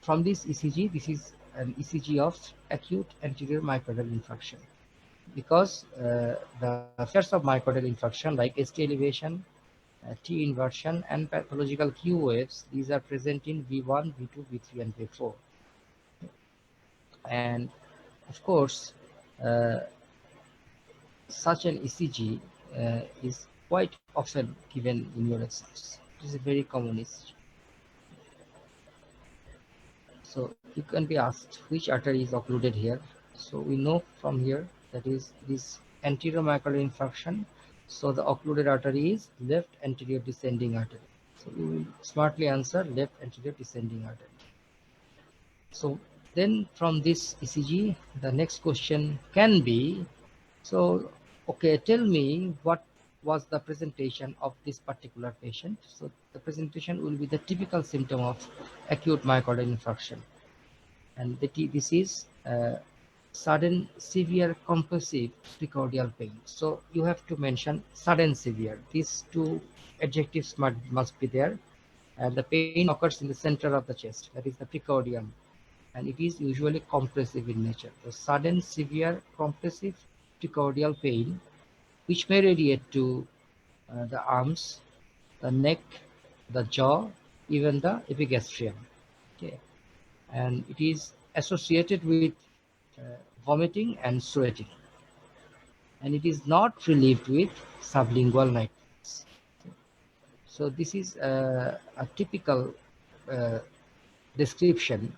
from this ECG, this is an ECG of acute anterior myocardial infarction. Because the features of myocardial infarction like ST elevation, T inversion and pathological Q waves, these are present in V1, V2, V3 and V4. And of course, such an ECG is quite often given in your exams. It is a very common ECG. So you can be asked which artery is occluded here. So we know from here that is this anterior myocardial infarction. So the occluded artery is left anterior descending artery. So you will smartly answer left anterior descending artery. So then from this ECG, the next question can be, so okay, tell me what was the presentation of this particular patient. So the presentation will be the typical symptom of acute myocardial infarction. And this is sudden severe compressive precordial pain. So you have to mention sudden severe. These two adjectives must be there. And the pain occurs in the center of the chest, that is the precordium. And it is usually compressive in nature. The sudden severe compressive precordial pain, which may radiate to the arms, the neck, the jaw, even the epigastrium. Okay. And it is associated with vomiting and sweating. And it is not relieved with sublingual nitrates. So this is a typical description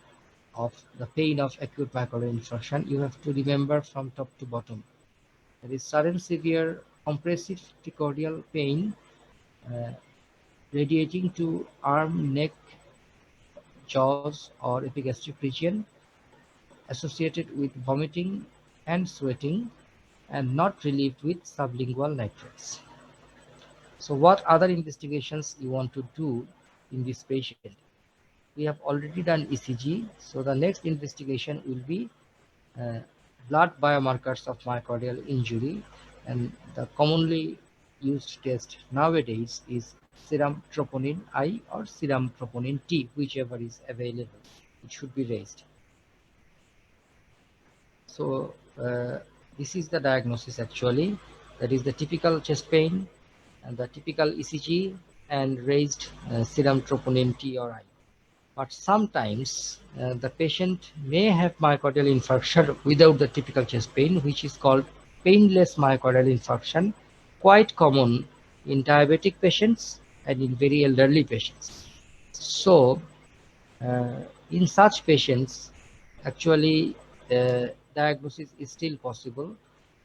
of the pain of acute myocardial infarction. You have to remember from top to bottom. There is sudden severe compressive precordial pain radiating to arm, neck, jaws or epigastric region, associated with vomiting and sweating, and not relieved with sublingual nitrates. So what other investigations you want to do in this patient? We have already done ECG, so the next investigation will be blood biomarkers of myocardial injury, and the commonly used test nowadays is serum troponin I or serum troponin T, whichever is available. It should be raised. So this is the diagnosis actually. That is the typical chest pain and the typical ECG and raised serum troponin T or I. But sometimes the patient may have myocardial infarction without the typical chest pain, which is called painless myocardial infarction, quite common in diabetic patients and in very elderly patients. So in such patients, actually diagnosis is still possible,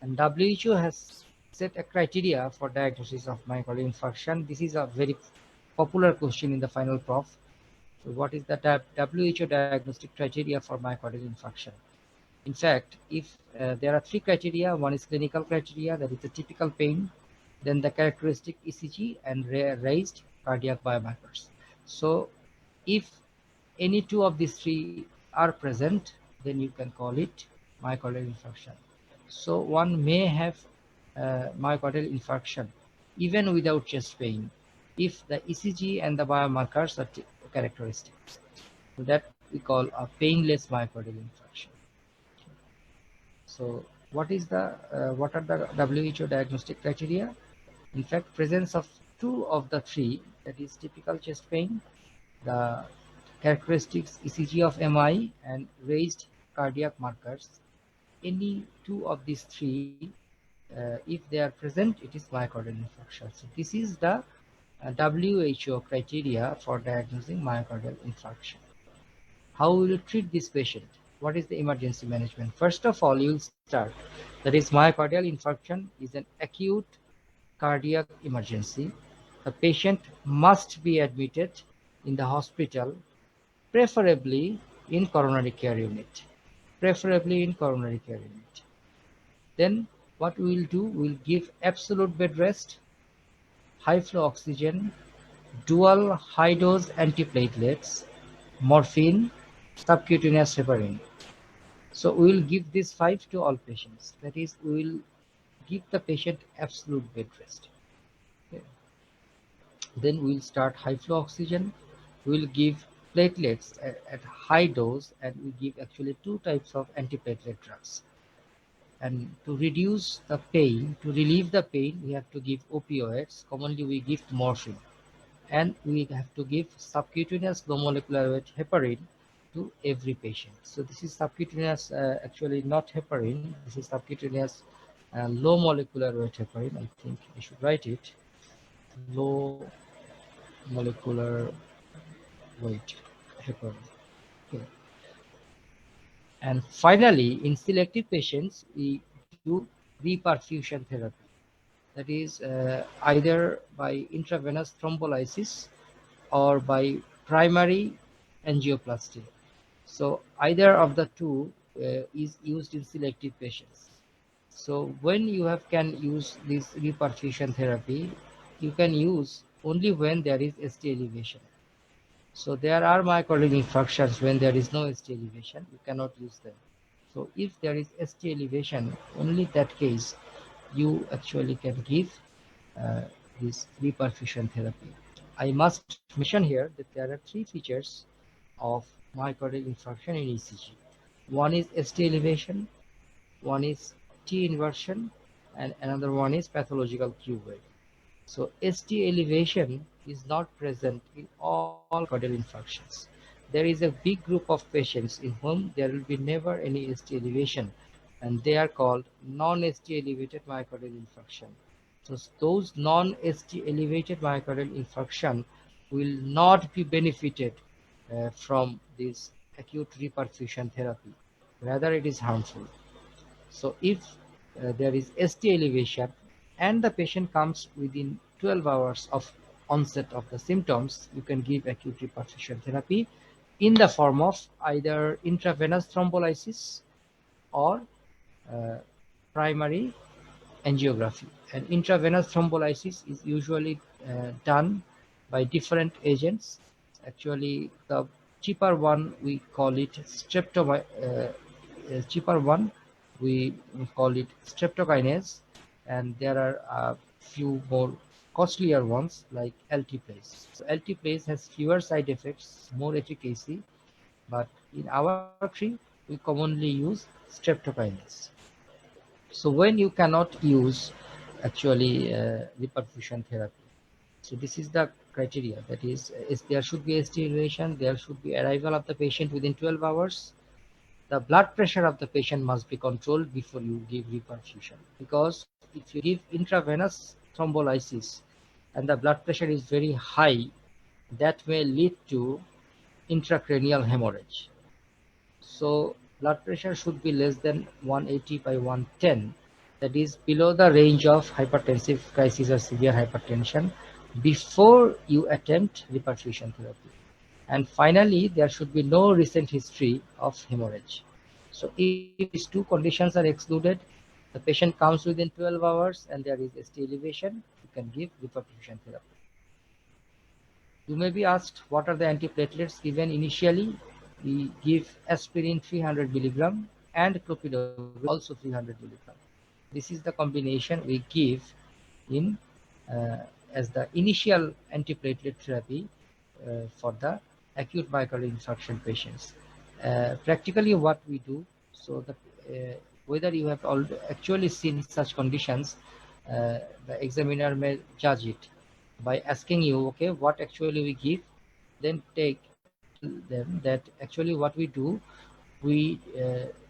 and WHO has set a criteria for diagnosis of myocardial infarction. This is a very popular question in the final prof. So what is the WHO diagnostic criteria for myocardial infarction? In fact, if there are three criteria, one is clinical criteria, that is the typical pain, then the characteristic ECG and raised cardiac biomarkers. So if any two of these three are present, then you can call it myocardial infarction. So one may have myocardial infarction even without chest pain if the ECG and the biomarkers are characteristics. So that we call a painless myocardial infarction. So what are the WHO diagnostic criteria? In fact, presence of two of the three, that is typical chest pain, the characteristics ECG of MI and raised cardiac markers. Any two of these three, if they are present, it is myocardial infarction. So this is the WHO criteria for diagnosing myocardial infarction. How will you treat this patient? What is the emergency management? First of all, you will start. That is, myocardial infarction is an acute cardiac emergency. The patient must be admitted in the hospital, preferably in coronary care unit. Preferably in coronary care unit. Then what we will do, we will give absolute bed rest, high flow oxygen, dual high dose antiplatelets, morphine, subcutaneous heparin. So we will give these 5 to all patients. That is, we will give the patient absolute bed rest. Okay. Then we will start high flow oxygen. We will give platelets at high dose, and we give actually 2 types of antiplatelet drugs. And to reduce the pain, to relieve the pain, we have to give opioids. Commonly we give morphine. And we have to give subcutaneous low molecular weight heparin to every patient. So this is subcutaneous, actually not heparin, this is subcutaneous low molecular weight heparin. I think I should write it. Low molecular weight heparin. Okay. And finally, in selected patients, we do reperfusion therapy. That is either by intravenous thrombolysis or by primary angioplasty. So either of the two is used in selected patients. So when you can use this reperfusion therapy, you can use only when there is ST elevation. So there are myocardial infarctions when there is no ST elevation, you cannot use them. So if there is ST elevation, only that case you actually can give uh, this reperfusion therapy. I must mention here that there are 3 features of myocardial infarction in ECG. One is ST elevation, one is T inversion, and another one is pathological Q wave. So ST elevation is not present in all myocardial infarctions. There is a big group of patients in whom there will be never any ST elevation, and they are called non-ST elevated myocardial infarction. So those non-ST elevated myocardial infarction will not be benefited from this acute reperfusion therapy. Rather, it is harmful. So if there is ST elevation and the patient comes within 12 hours of onset of the symptoms, you can give acute reperfusion therapy in the form of either intravenous thrombolysis or uh, primary angiography. And intravenous thrombolysis is usually done by different agents. Actually, the cheaper one we call it cheaper one we call it streptokinase, and there are a few more costlier ones like alteplase. So alteplase has fewer side effects, more efficacy, but in our country we commonly use streptokinase. So when you cannot use actually reperfusion therapy, so this is the criteria. That is there should be ST elevation, there should be arrival of the patient within 12 hours. The blood pressure of the patient must be controlled before you give reperfusion, because if you give intravenous thrombolysis and the blood pressure is very high, that may lead to intracranial hemorrhage. So blood pressure should be less than 180 by 110, that is below the range of hypertensive crisis or severe hypertension, before you attempt reperfusion therapy. And finally, there should be no recent history of hemorrhage. So if these 2 conditions are excluded, the patient comes within 12 hours and there is ST elevation, you can give reperfusion therapy. You may be asked, what are the antiplatelets given initially? We give aspirin 300 milligram, and clopidogrel also 300 milligram. This is the combination we give in as the initial antiplatelet therapy for the acute myocardial infarction patients. Practically what we do, so that whether you have actually seen such conditions, the examiner may judge it by asking you, okay, what actually we give, then tell them that actually what we do, we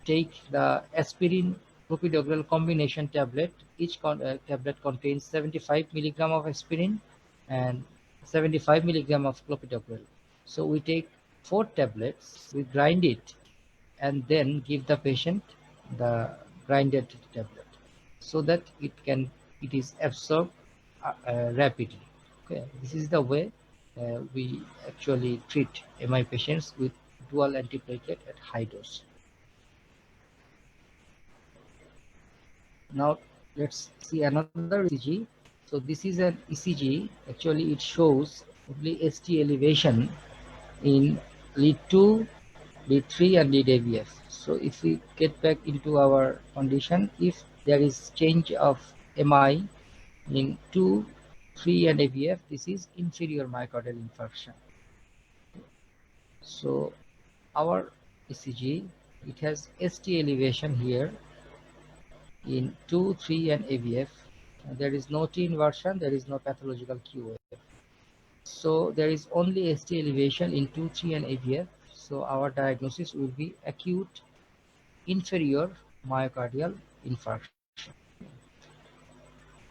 take the aspirin clopidogrel combination tablet. Each tablet contains 75 milligram of aspirin and 75 milligram of clopidogrel. So we take 4 tablets, we grind it, and then give the patient the grinded tablet so that it is absorbed rapidly. Okay, this is the way we actually treat MI patients with dual antiplatelet at high dose. Now let's see another ECG. So this is an ECG. Actually, it shows only ST elevation in lead 2, lead 3, and lead AVF. So if we get back into our condition, if there is change of MI in 2, 3, and AVF, this is inferior myocardial infarction. So our ECG, it has ST elevation here in 2, 3, and AVF. There is no T inversion, there is no pathological QAF. So there is only ST elevation in 2, 3, and AVF. So our diagnosis will be acute inferior myocardial infarction.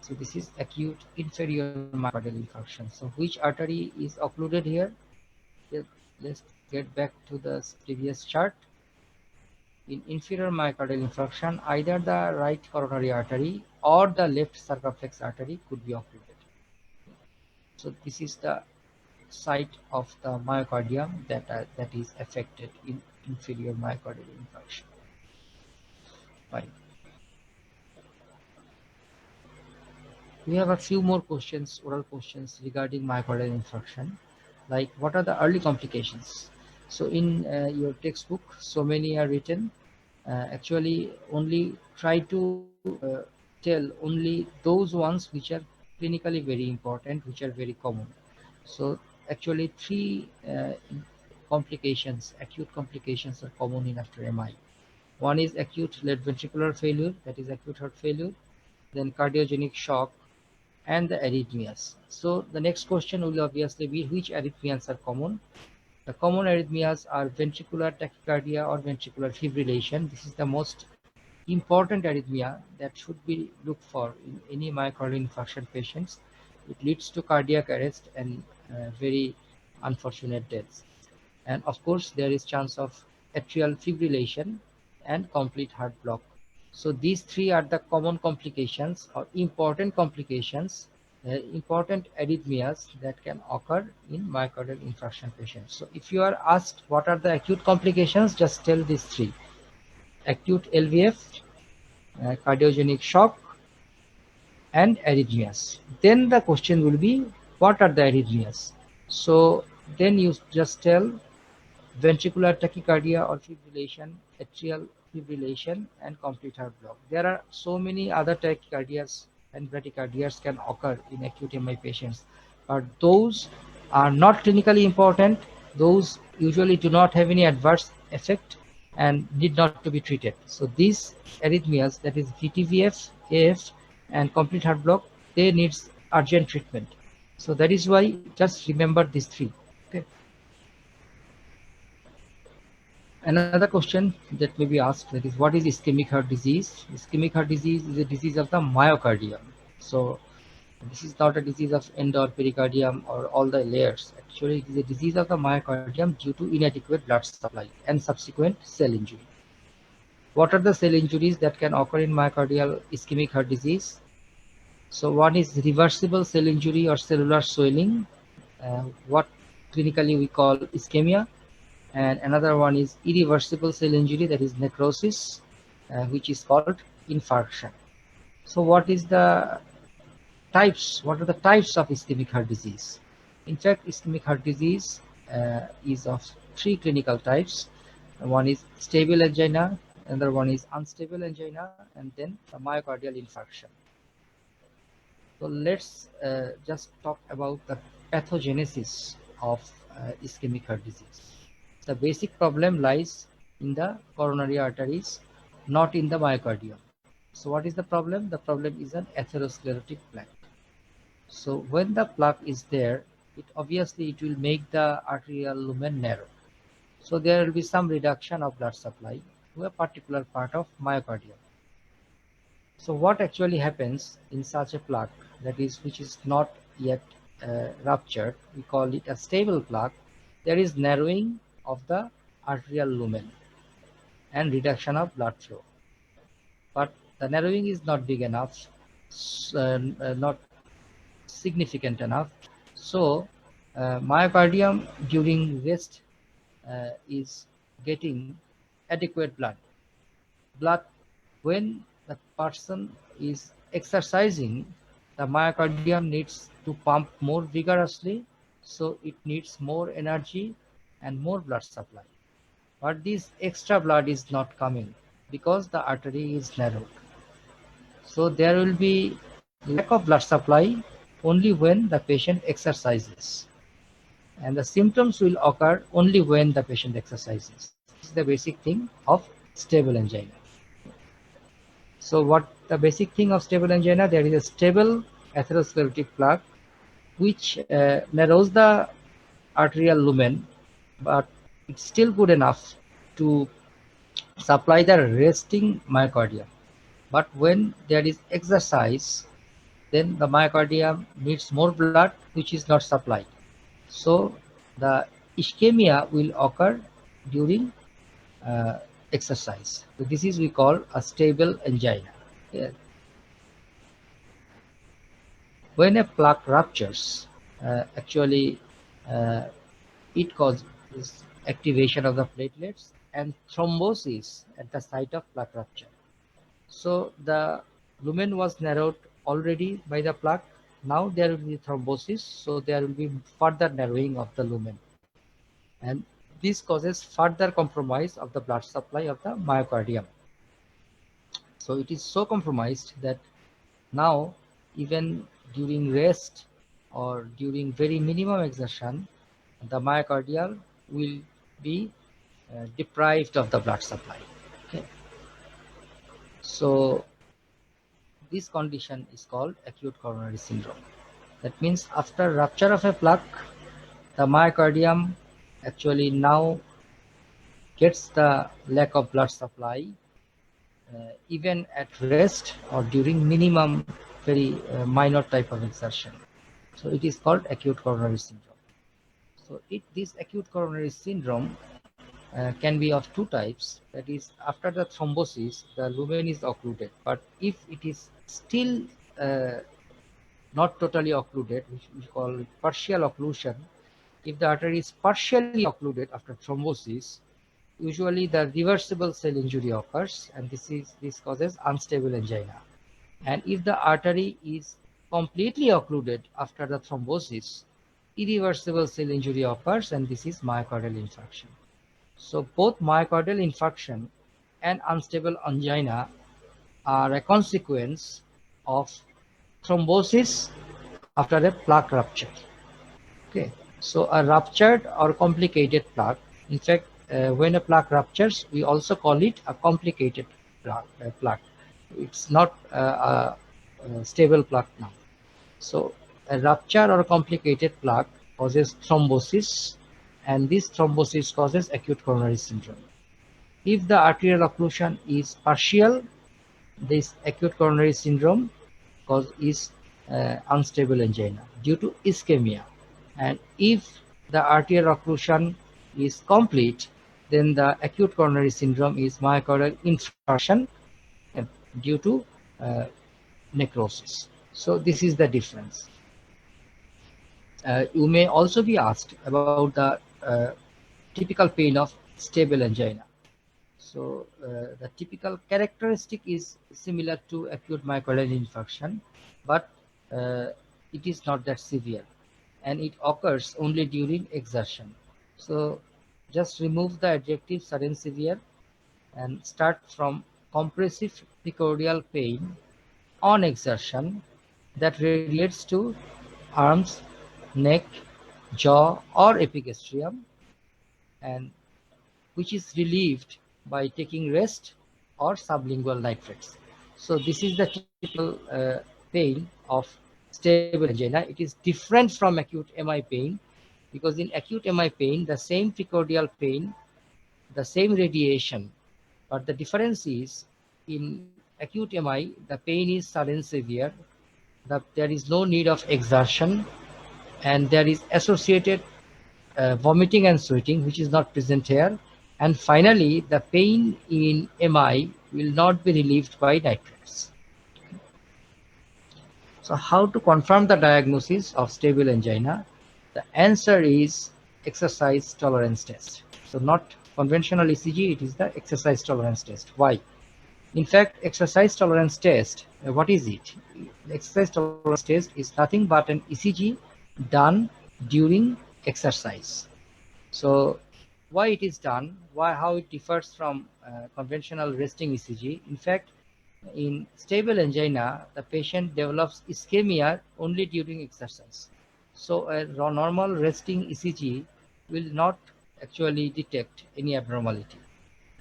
So this is acute inferior myocardial infarction. So which artery is occluded here? Let's get back to the previous chart. In inferior myocardial infarction, either the right coronary artery or the left circumflex artery could be occluded. So this is the site of the myocardium that is affected in inferior myocardial infarction. Fine. We have a few more questions, oral questions regarding myocardial infarction, like what are the early complications? So in your textbook, so many are written. Actually, only try to tell only those ones which are clinically very important, which are very common. So actually 3 complications, acute complications are common in after MI. One is acute left ventricular failure, that is acute heart failure, then cardiogenic shock, and the arrhythmias. So the next question will obviously be which arrhythmias are common. The common arrhythmias are ventricular tachycardia or ventricular fibrillation. This is the most important arrhythmia that should be looked for in any myocardial infarction patients. It leads to cardiac arrest and very unfortunate deaths. And of course, there is chance of atrial fibrillation and complete heart block. So these 3 are the common complications or important complications, important arrhythmias that can occur in myocardial infarction patients. So if you are asked what are the acute complications, just tell these 3: acute LVF, cardiogenic shock, and arrhythmias. Then the question will be, what are the arrhythmias? So then you just tell ventricular tachycardia or fibrillation, atrial fibrillation, and complete heart block. There are so many other tachycardias and bradycardias can occur in acute MI patients, but those are not clinically important. Those usually do not have any adverse effect and need not to be treated. So these arrhythmias, that is VTVF, AF, and complete heart block, they need urgent treatment. So that is why just remember these 3. Okay. Another question that may be asked, that is, what is ischemic heart disease? Ischemic heart disease is a disease of the myocardium. So this is not a disease of endo or pericardium or all the layers. Actually, it is a disease of the myocardium due to inadequate blood supply and subsequent cell injury. What are the cell injuries that can occur in myocardial ischemic heart disease? So one is reversible cell injury or cellular swelling, what clinically we call ischemia. And another one is irreversible cell injury, that is necrosis, which is called infarction. So what are the types of ischemic heart disease? In fact, ischemic heart disease is of 3 clinical types. One is stable angina, another one is unstable angina, and then the myocardial infarction. So let's just talk about the pathogenesis of ischemic heart disease. The basic problem lies in the coronary arteries, not in the myocardium. So what is the problem? The problem is an atherosclerotic plaque. So when the plaque is there, it will make the arterial lumen narrow. So there will be some reduction of blood supply to a particular part of myocardium. So what actually happens in such a plaque, that is, which is not yet ruptured, we call it a stable plaque. There is narrowing of the arterial lumen and reduction of blood flow. But the narrowing is not big enough, not significant enough. So myocardium during rest is getting adequate blood. When the person is exercising, the myocardium needs to pump more vigorously, so it needs more energy and more blood supply. But this extra blood is not coming because the artery is narrowed. So there will be lack of blood supply only when the patient exercises. And the symptoms will occur only when the patient exercises. This is the basic thing of stable angina. So what the basic thing of stable angina? There is a stable atherosclerotic plaque which narrows the arterial lumen, but it's still good enough to supply the resting myocardium. But when there is exercise, then the myocardium needs more blood which is not supplied. So the ischemia will occur during exercise. So this is we call a stable angina. Yeah. When a plaque ruptures, actually it causes activation of the platelets and thrombosis at the site of plaque rupture. So the lumen was narrowed already by the plaque. Now there will be thrombosis, so there will be further narrowing of the lumen. And this causes further compromise of the blood supply of the myocardium. So it is so compromised that now even during rest or during very minimum exertion, the myocardial will be deprived of the blood supply. Okay. So this condition is called acute coronary syndrome. That means after rupture of a plaque, the myocardium actually now gets the lack of blood supply even at rest or during minimum very minor type of exertion. So it is called acute coronary syndrome. So this acute coronary syndrome can be of two types. That is, after the thrombosis, the lumen is occluded. But if it is still not totally occluded, which we call partial occlusion, if the artery is partially occluded after thrombosis, usually the reversible cell injury occurs, and this causes unstable angina. And if the artery is completely occluded after the thrombosis, irreversible cell injury occurs, and this is myocardial infarction. So both myocardial infarction and unstable angina are a consequence of thrombosis after a plaque rupture. Okay, so a ruptured or complicated plaque. In fact, when a plaque ruptures, we also call it a complicated plaque. It's not a stable plaque now. So a rupture or a complicated plaque causes thrombosis, and this thrombosis causes acute coronary syndrome. If the arterial occlusion is partial, this acute coronary syndrome is unstable angina due to ischemia. And if the arterial occlusion is complete, then the acute coronary syndrome is myocardial infarction due to necrosis. So this is the difference. You may also be asked about the typical pain of stable angina. So the typical characteristic is similar to acute myocardial infarction, but it is not that severe, and it occurs only during exertion. So just remove the adjective sudden severe and start from compressive precordial pain on exertion that radiates to arms, neck, jaw or epigastrium, and which is relieved by taking rest or sublingual nitrates. So this is the typical pain of stable angina. It is different from acute MI pain, because in acute MI pain, the same precordial pain, the same radiation, but the difference is in acute MI, the pain is sudden severe, there is no need of exertion, and there is associated vomiting and sweating, which is not present here. And finally, the pain in MI will not be relieved by nitrates. So how to confirm the diagnosis of stable angina? The answer is exercise tolerance test. So not conventional ECG, it is the exercise tolerance test. Why? In fact, exercise tolerance test, what is it? The exercise tolerance test is nothing but an ECG done during exercise. So why it is done, how it differs from conventional resting ECG? In fact, in stable angina, the patient develops ischemia only during exercise. So a normal resting ECG will not actually detect any abnormality.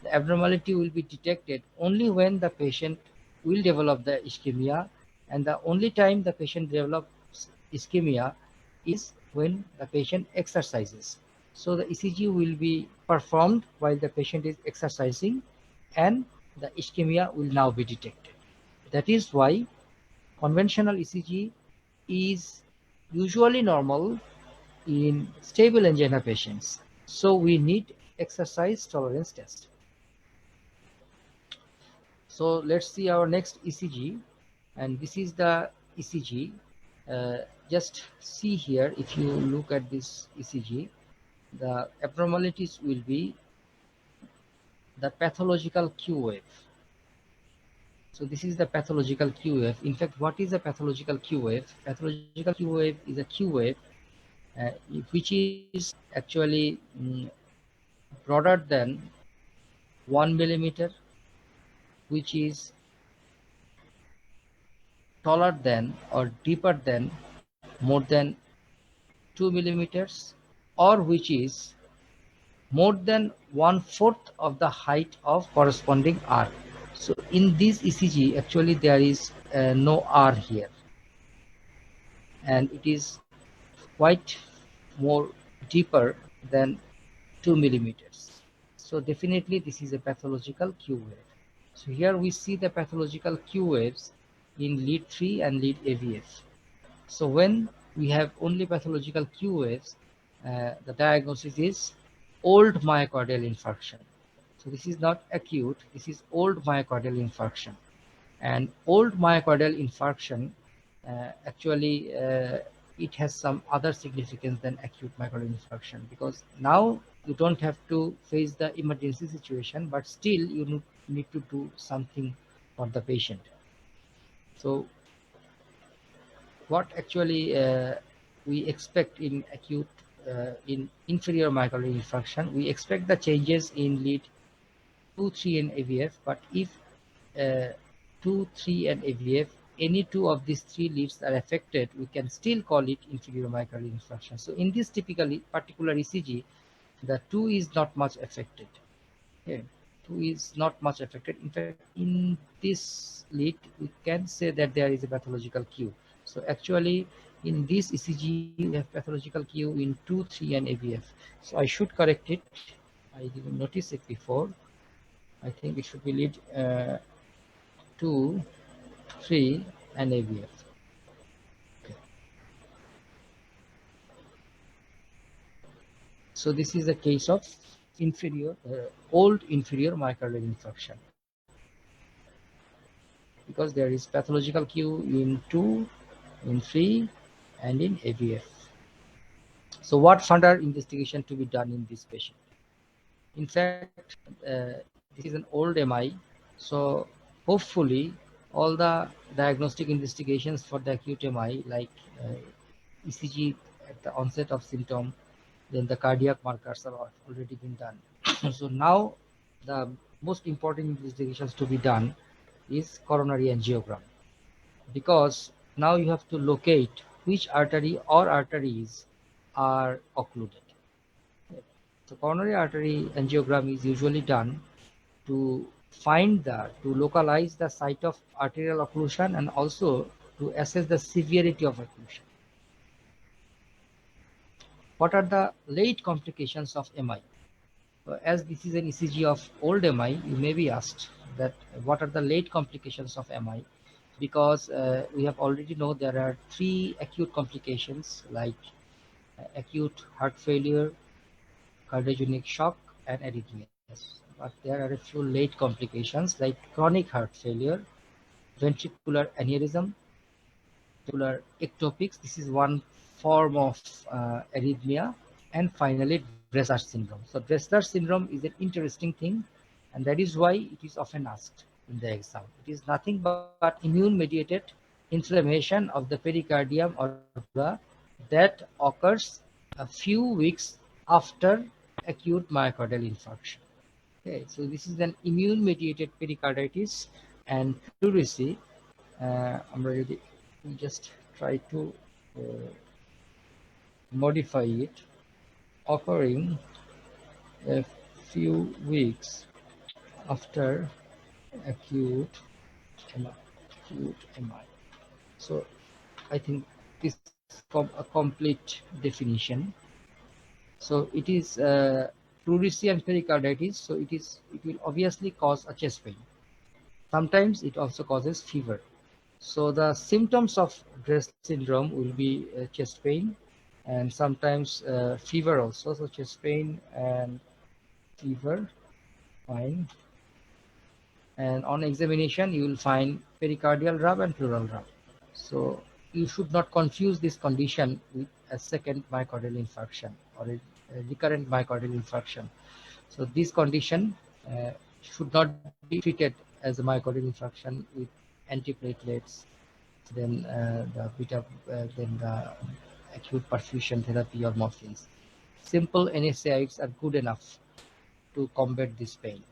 The abnormality will be detected only when the patient will develop the ischemia, and the only time the patient develops ischemia is when the patient exercises. So the ECG will be performed while the patient is exercising, and the ischemia will now be detected. That is why conventional ECG is usually normal in stable angina patients. So we need exercise tolerance test. So let's see our next ECG, and this is the ECG. Just see here, if you look at this ECG, the abnormalities will be the pathological Q wave. So this is the pathological Q wave. In fact, what is a pathological Q wave? Pathological Q wave is a Q wave which is actually broader than 1 millimeter, which is taller than or deeper than more than 2 millimeters, or which is more than 1/4 of the height of corresponding arc. So in this ECG, actually there is no R here, and it is quite more deeper than 2 millimeters. So definitely this is a pathological Q wave. So here we see the pathological Q waves in lead 3 and lead AVF. So when we have only pathological Q waves, the diagnosis is old myocardial infarction. So this is not acute, this is old myocardial infarction. And old myocardial infarction, actually it has some other significance than acute myocardial infarction, because now you don't have to face the emergency situation, but still you need to do something for the patient. So what actually we expect in acute in inferior myocardial infarction, we expect the changes in lead 2, 3 and AVF, but if 2, 3 and AVF, any two of these three leads are affected, we can still call it inferior myocardial infarction. So in this particular ECG, the 2 is not much affected. Okay. 2 is not much affected. In fact, in this lead, we can say that there is a pathological Q. So actually, in this ECG, we have pathological Q in 2, 3 and AVF. So I should correct it. I didn't notice it before. I think it should be lead 2, 3 and AVF. Okay. So this is a case of old inferior myocardial infarction, because there is pathological Q in 2, in 3 and in AVF. So what further investigation to be done in this patient? In fact, this is an old MI, so hopefully all the diagnostic investigations for the acute MI, like ECG at the onset of symptom, then the cardiac markers are already been done. So now the most important investigations to be done is coronary angiogram, because now you have to locate which artery or arteries are occluded. So coronary artery angiogram is usually done to to localize the site of arterial occlusion and also to assess the severity of occlusion. What are the late complications of MI? As this is an ECG of old MI, you may be asked that what are the late complications of MI? Because we have already know there are 3 acute complications like acute heart failure, cardiogenic shock, and arrhythmias. But there are a few late complications like chronic heart failure, ventricular aneurysm, ventricular ectopics. This is one form of arrhythmia, and finally Dressler syndrome. So Dressler syndrome is an interesting thing, and that is why it is often asked in the exam. It is nothing but immune-mediated inflammation of the pericardium or pleura that occurs a few weeks after acute myocardial infarction. Okay, so this is an immune-mediated pericarditis and pleurisy. I'm ready. Just try to modify it, occurring a few weeks after acute MI. So I think this is a complete definition. So it is pleurisy and pericarditis. So it will obviously cause a chest pain. Sometimes it also causes fever. So the symptoms of Dressler syndrome will be chest pain and sometimes fever also. So chest pain and fever, fine. And on examination, you will find pericardial rub and pleural rub. So you should not confuse this condition with a second myocardial infarction or a recurrent myocardial infarction. So this condition should not be treated as a myocardial infarction with antiplatelets, then then the acute perfusion therapy or morphines. Simple NSAIDs are good enough to combat this pain.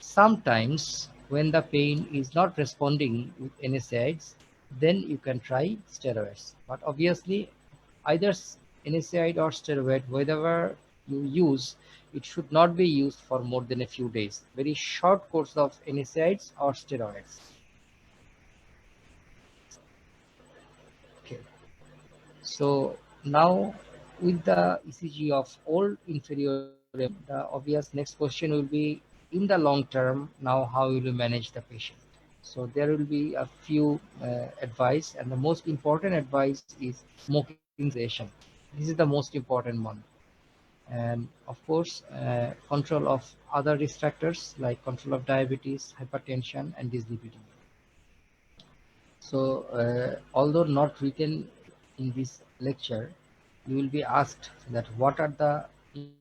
Sometimes when the pain is not responding with NSAIDs, then you can try steroids. But obviously either NSAID or steroid, whatever you use, it should not be used for more than a few days. Very short course of NSAIDs or steroids. Okay. So now with the ECG of old inferior, the obvious next question will be, in the long term, now how will you manage the patient? So there will be a few advice, and the most important advice is smoking cessation. This is the most important one. And of course, control of other risk factors like control of diabetes, hypertension, and dyslipidemia. So although not written in this lecture, you will be asked that what are the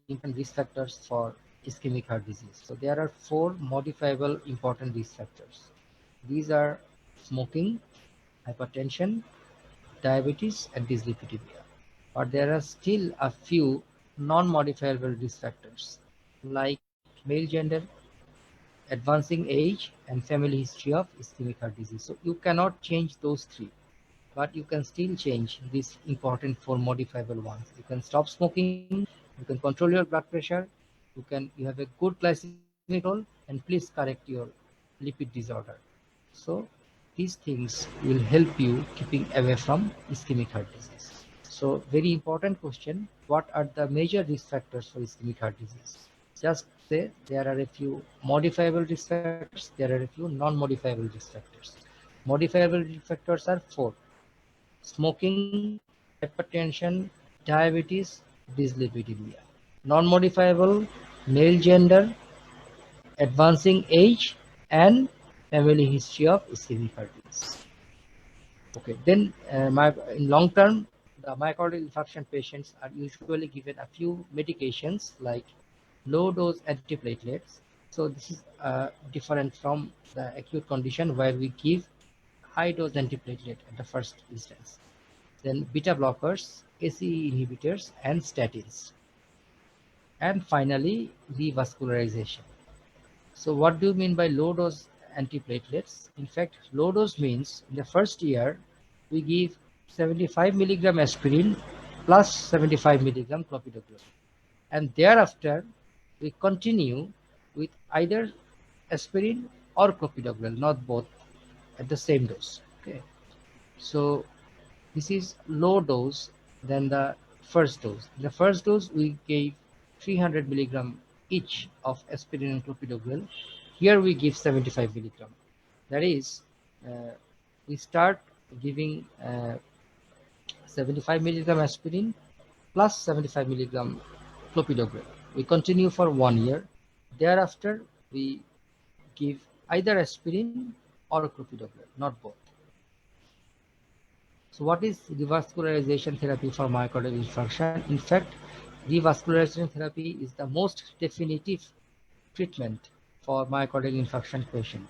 important risk factors for ischemic heart disease. So there are 4 modifiable important risk factors. These are smoking, hypertension, diabetes, and dyslipidemia. But there are still a few non-modifiable risk factors like male gender, advancing age, and family history of ischemic heart disease. So you cannot change those 3, but you can still change these important 4 modifiable ones. You can stop smoking, you can control your blood pressure, you have a good glycemic control, and please correct your lipid disorder. So these things will help you keeping away from ischemic heart disease. So very important question, what are the major risk factors for ischemic heart disease? Just say there are a few modifiable risk factors, there are a few non-modifiable risk factors. Modifiable risk factors are 4: smoking, hypertension, diabetes, dyslipidemia. Non-modifiable: male gender, advancing age, and family history of ischemic heart disease. Okay, then in long term, the myocardial infarction patients are usually given a few medications like low dose antiplatelets. So this is different from the acute condition where we give high dose antiplatelet at the first instance. Then beta blockers, ACE inhibitors, and statins. And finally, revascularization. So what do you mean by low dose antiplatelets? In fact, low dose means in the first year, we give 75 milligram aspirin plus 75 milligram clopidogrel. And thereafter, we continue with either aspirin or clopidogrel, not both at the same dose. Okay. So this is low dose than the first dose. In the first dose, we gave 300 milligram each of aspirin and clopidogrel. Here we give 75 milligram. That is, we start giving 75 milligram aspirin plus 75 milligram clopidogrel. We continue for 1 year. Thereafter, we give either aspirin or clopidogrel, not both. So what is revascularization therapy for myocardial infarction? In fact, revascularization therapy is the most definitive treatment for myocardial infarction patient.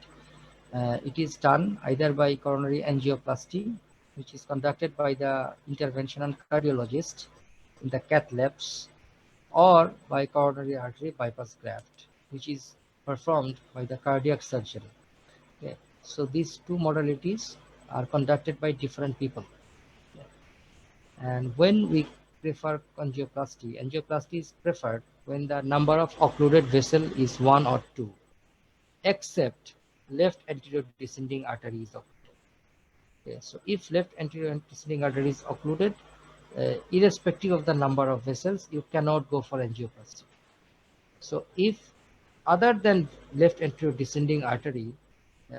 It is done either by coronary angioplasty, which is conducted by the interventional cardiologist in the cath labs, or by coronary artery bypass graft, which is performed by the cardiac surgeon. Okay. So these two modalities are conducted by different people. And when we prefer angioplasty is preferred when the number of occluded vessel is 1 or 2, except left anterior descending artery is occluded. Okay, so if left anterior descending artery is occluded, irrespective of the number of vessels, you cannot go for angioplasty. So if other than left anterior descending artery,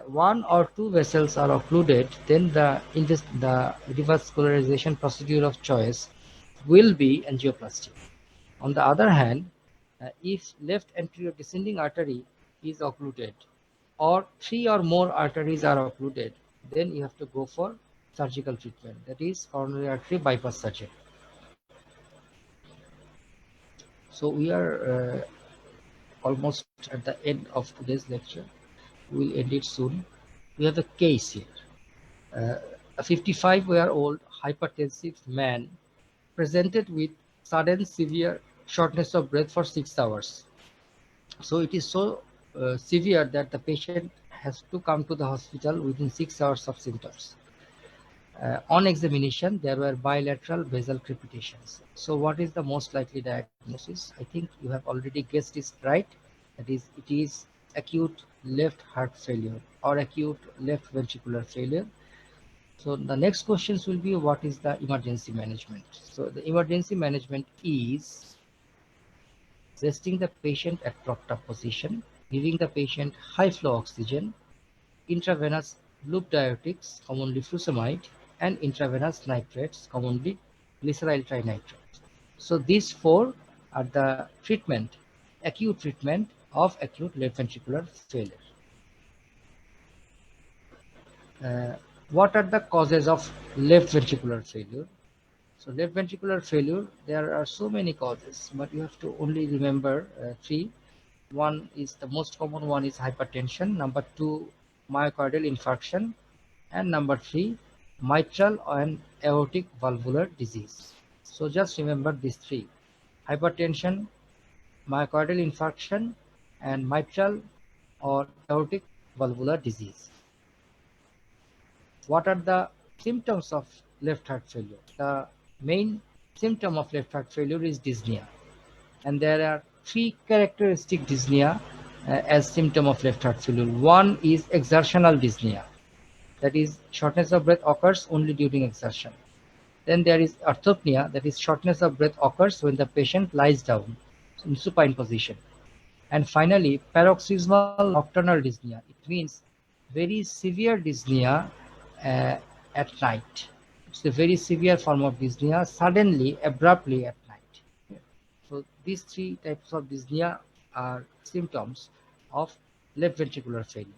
1 or 2 vessels are occluded, then the revascularization procedure of choice will be angioplasty. On the other hand, if left anterior descending artery is occluded or 3 or more arteries are occluded, then you have to go for surgical treatment, that is coronary artery bypass surgery. So we are almost at the end of today's lecture. We'll end it soon. We have a case here. A 55-year-old hypertensive man presented with sudden severe shortness of breath for 6 hours. So it is so severe that the patient has to come to the hospital within 6 hours of symptoms. On examination, there were bilateral basal crepitations. So what is the most likely diagnosis? I think you have already guessed it right. That is, it is acute left heart failure or acute left ventricular failure. So the next questions will be, what is the emergency management? So the emergency management is resting the patient at propped up position, giving the patient high flow oxygen, intravenous loop diuretics, commonly furosemide, and intravenous nitrates, commonly glyceryl trinitrate. So these 4 are the treatment, acute treatment of acute left ventricular failure. What are the causes of left ventricular failure? So left ventricular failure, there are so many causes, but you have to only remember 3. One is the most common one is hypertension, number 2 myocardial infarction, and number 3 mitral and aortic valvular disease. So just remember these 3: hypertension, myocardial infarction, and mitral or aortic valvular disease. What are the symptoms of left heart failure? The main symptom of left heart failure is dyspnea, and there are 3 characteristic dyspnea as symptom of left heart failure. One is exertional dyspnea, that is shortness of breath occurs only during exertion. Then there is orthopnea, that is shortness of breath occurs when the patient lies down in supine position. And finally, paroxysmal nocturnal dyspnea. It means very severe dyspnea at night. It's a very severe form of dyspnea, suddenly, abruptly at night. So these 3 types of dyspnea are symptoms of left ventricular failure.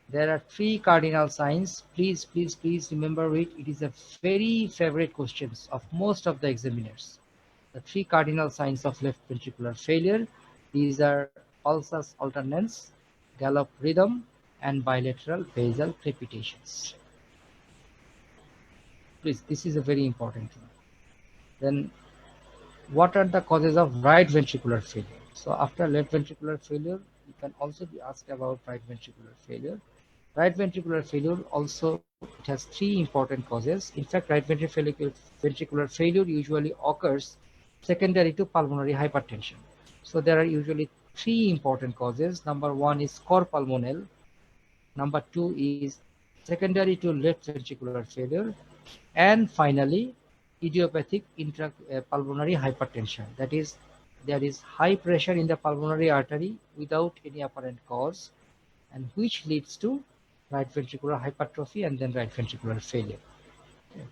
There are 3 cardinal signs. Please remember it. It is a very favorite questions of most of the examiners. The 3 cardinal signs of left ventricular failure. These are pulsus alternans, gallop rhythm, and bilateral basal crepitations. Please, this is a very important thing. Then, what are the causes of right ventricular failure? So after left ventricular failure, You can also be asked about right ventricular failure. Right ventricular failure also, it has three important causes. In fact, right ventricular failure usually occurs secondary to pulmonary hypertension. So there are usually three important causes. Number one is cor pulmonale. Number two is secondary to left ventricular failure. And finally, idiopathic pulmonary hypertension. That is, there is high pressure in the pulmonary artery without any apparent cause, and which leads to right ventricular hypertrophy and then right ventricular failure. Okay.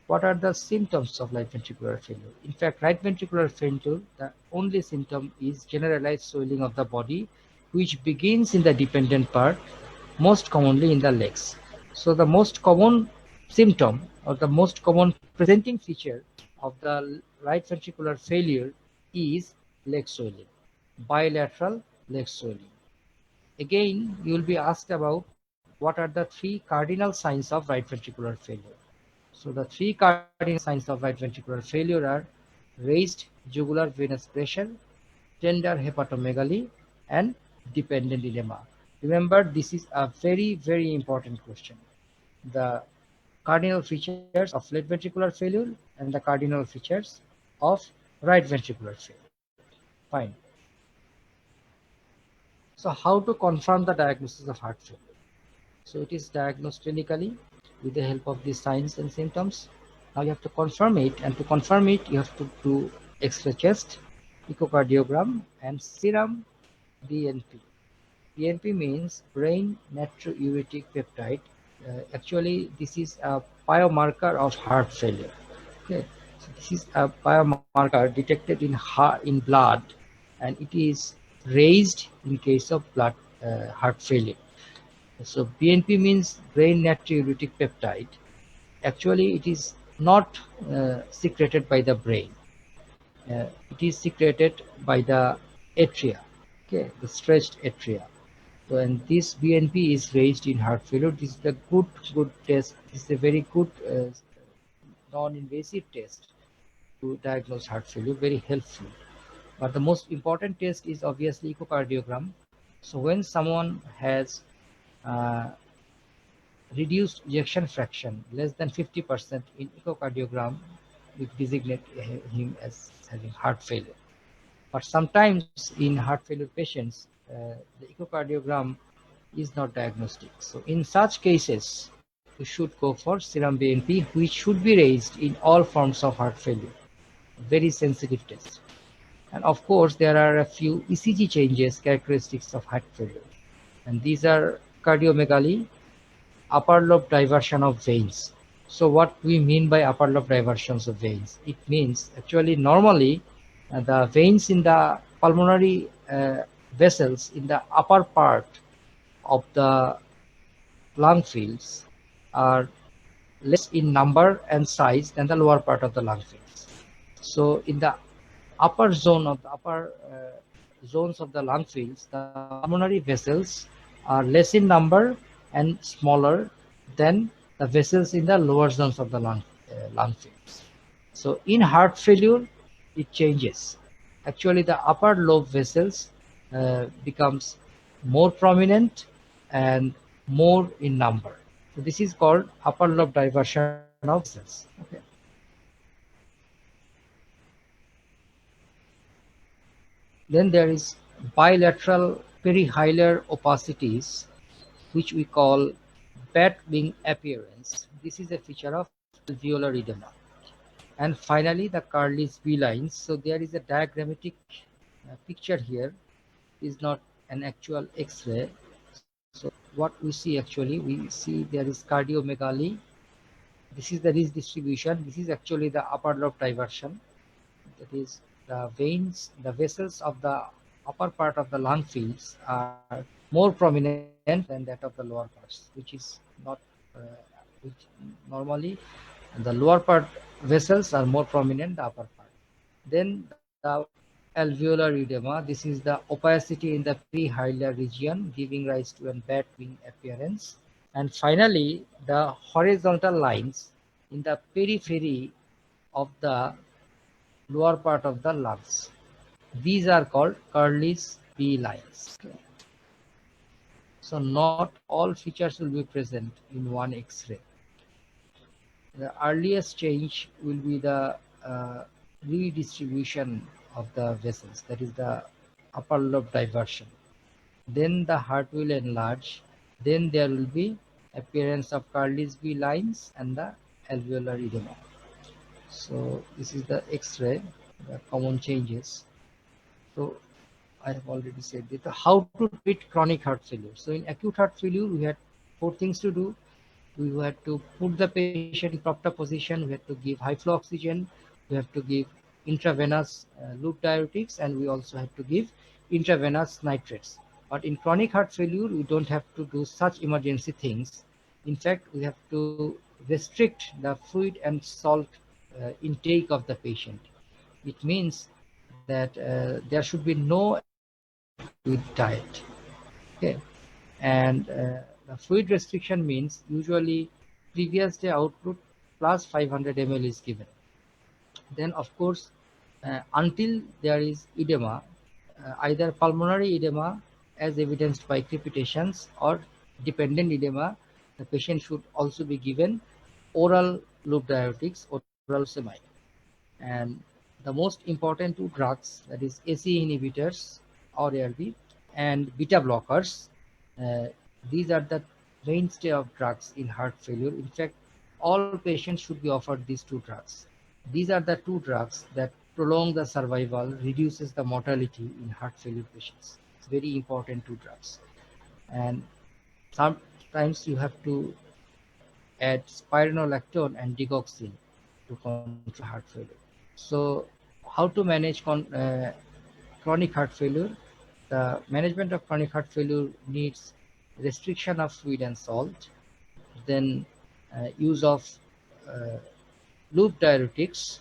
What are the symptoms of right ventricular failure? In fact, right ventricular failure, the only symptom is generalized swelling of the body, which begins in the dependent part, most commonly in the legs. So the most common symptom or the most common presenting feature of the right ventricular failure is leg swelling, bilateral leg swelling. Again, you will be asked about what are the three cardinal signs of right ventricular failure. So the three cardinal signs of right ventricular failure are raised jugular venous pressure, tender hepatomegaly, and dependent edema. Remember, this is a very, very important question. The cardinal features of left ventricular failure and the cardinal features of right ventricular failure. Fine. So how to confirm the diagnosis of heart failure? So it is diagnosed clinically with the help of these signs and symptoms. Now you have to confirm it, and to confirm it, you have to do X-ray chest, echocardiogram, and serum BNP. BNP means brain natriuretic peptide. Actually, this is a biomarker of heart failure. Okay, so this is a biomarker detected in blood, and it is raised in case of heart failure. So BNP means brain natriuretic peptide. Actually, it is not secreted by the brain. It is secreted by the atria, okay, the stretched atria. So, and this BNP is raised in heart failure. This is a good test. This is a very good non-invasive test to diagnose heart failure, very helpful. But the most important test is obviously echocardiogram. So when someone has reduced ejection fraction less than 50% in echocardiogram, we designate him as having heart failure. But sometimes in heart failure patients, the echocardiogram is not diagnostic. So in such cases, we should go for serum BNP, which should be raised in all forms of heart failure. Very sensitive test. And of course, there are a few ECG changes characteristics of heart failure. And these are cardiomegaly, upper lobe diversion of veins. So what we mean by upper lobe diversions of veins? It means actually normally the veins in the pulmonary vessels in the upper part of the lung fields are less in number and size than the lower part of the lung fields. So in the upper zone of the upper zones of the lung fields, the pulmonary vessels are less in number and smaller than the vessels in the lower zones of the lung fields. So in heart failure, it changes. Actually, the upper lobe vessels becomes more prominent and more in number. So this is called upper lobe diversion of vessels. Okay. Then there is bilateral perihilar opacities, which we call bat wing appearance. This is a feature of alveolar edema. And finally, the Carlis B lines. So there is a diagrammatic picture here. Is not an actual X-ray. So what we see actually, we see there is cardiomegaly. This is the risk distribution. This is actually the upper lobe diversion. That is the veins, the vessels of the upper part of the lung fields are more prominent than that of the lower parts, which is not, which normally the lower part vessels are more prominent than the upper part. Then the alveolar edema, this is the opacity in the perihilar region giving rise to a bat wing appearance. And finally, the horizontal lines in the periphery of the lower part of the lungs. These are called Carlis B lines. Okay. So not all features will be present in one X-ray. The earliest change will be the redistribution of the vessels, that is the upper lobe diversion. Then the heart will enlarge. Then there will be appearance of Carlisle lines and the alveolar edema. So this is the X-ray, the common changes. So I have already said that. How to treat chronic heart failure. So in acute heart failure, we had 4 things to do. We had to put the patient in proper position. We had to give high flow oxygen. We have to give intravenous loop diuretics, and we also have to give intravenous nitrates. But in chronic heart failure, we don't have to do such emergency things. In fact, we have to restrict the fluid and salt intake of the patient. It means that there should be no excessive fluid diet. Okay, and the fluid restriction means usually previous day output plus 500 ml is given. Then of course, until there is edema, either pulmonary edema as evidenced by crepitations or dependent edema, the patient should also be given oral loop diuretics, oral saline. And the most important 2 drugs, that is AC inhibitors or ARB and beta blockers, these are the mainstay of drugs in heart failure. In fact, all patients should be offered these 2 drugs. These are the 2 drugs that prolong the survival, reduces the mortality in heart failure patients. It's very important 2 drugs. And sometimes you have to add spironolactone and digoxin to control heart failure. So how to manage chronic heart failure? The management of chronic heart failure needs restriction of fluid and salt, then use of uh, loop diuretics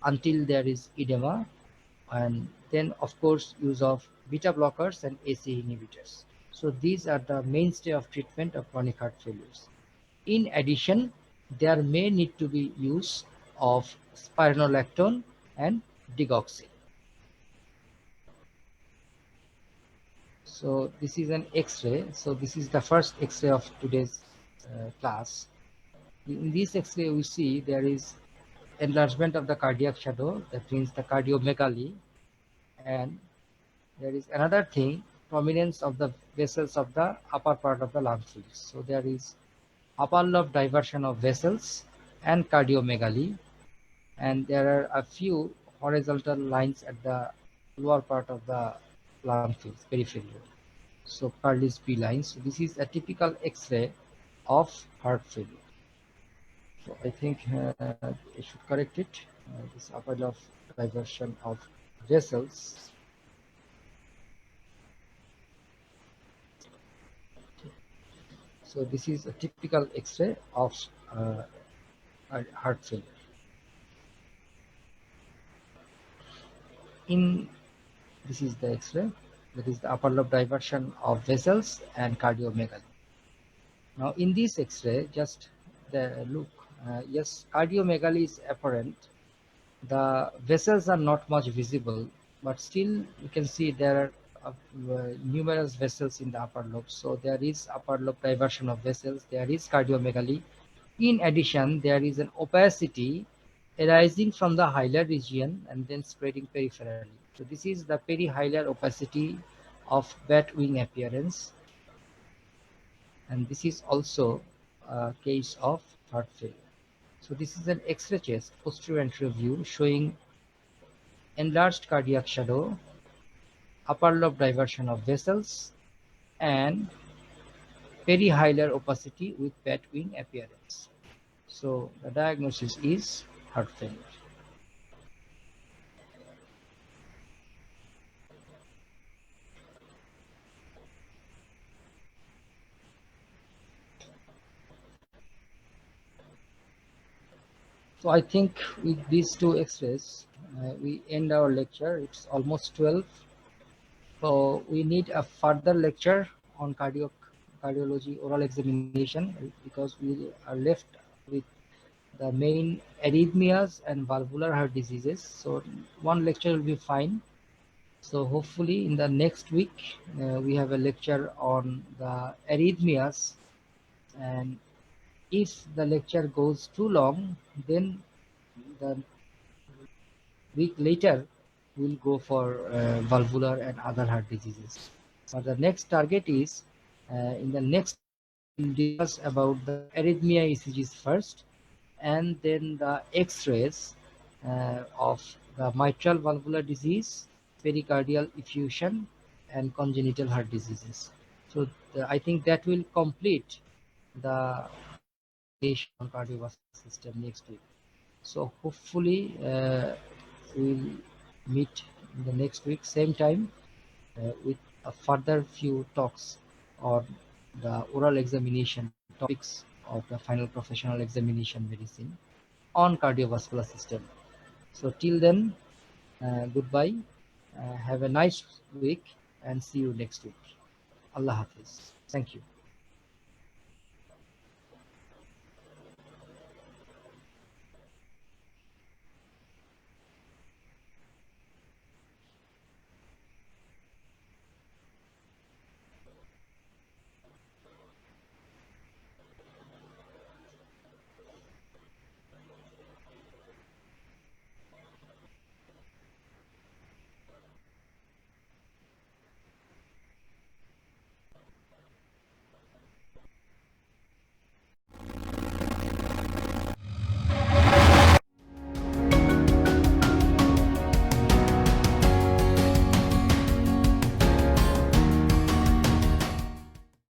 until there is edema, and then of course use of beta blockers and AC inhibitors. So these are the mainstay of treatment of chronic heart failures. In addition, there may need to be use of spironolactone and digoxin. So this is an X-ray. So this is the first X-ray of today's class. In this X-ray, we see there is enlargement of the cardiac shadow, that means the cardiomegaly, and there is another thing, prominence of the vessels of the upper part of the lung fields. So there is upper lobe diversion of vessels and cardiomegaly, and there are a few horizontal lines at the lower part of the lung fields, peripheral. So Carlisle B lines. So this is a typical X-ray of heart failure. So I think I should correct it. This upper lobe diversion of vessels. So this is a typical X-ray of heart failure. This is the X-ray, that is the upper lobe diversion of vessels and cardiomegaly. Now in this X-ray, just look, yes, cardiomegaly is apparent. The vessels are not much visible, but still you can see there are numerous vessels in the upper lobe. So there is upper lobe diversion of vessels, there is cardiomegaly. In addition, there is an opacity arising from the hilar region and then spreading peripherally. So this is the perihilar opacity of bat wing appearance, and this is also a case of heart failure. So this is an X-ray chest posterior anterior view showing enlarged cardiac shadow, upper lobe diversion of vessels, and perihilar opacity with bat wing appearance. So the diagnosis is heart failure. So I think with these 2 X-rays, we end our lecture. It's almost 12. So we need a further lecture on cardiology oral examination, because we are left with the main arrhythmias and valvular heart diseases. So one lecture will be fine. So hopefully in the next week we have a lecture on the arrhythmias, and if the lecture goes too long, then the week later we'll go for valvular and other heart diseases. But the next target is in the next we'll discuss about the arrhythmia ECGs first, and then the X-rays of the mitral valvular disease, pericardial effusion, and congenital heart diseases. So I think that will complete the presentation on cardiovascular system next week. So hopefully we'll meet in the next week, same time, with a further few talks on the oral examination topics of the final professional examination medicine on cardiovascular system. So till then, goodbye, have a nice week, and see you next week. Allah Hafiz. Thank you.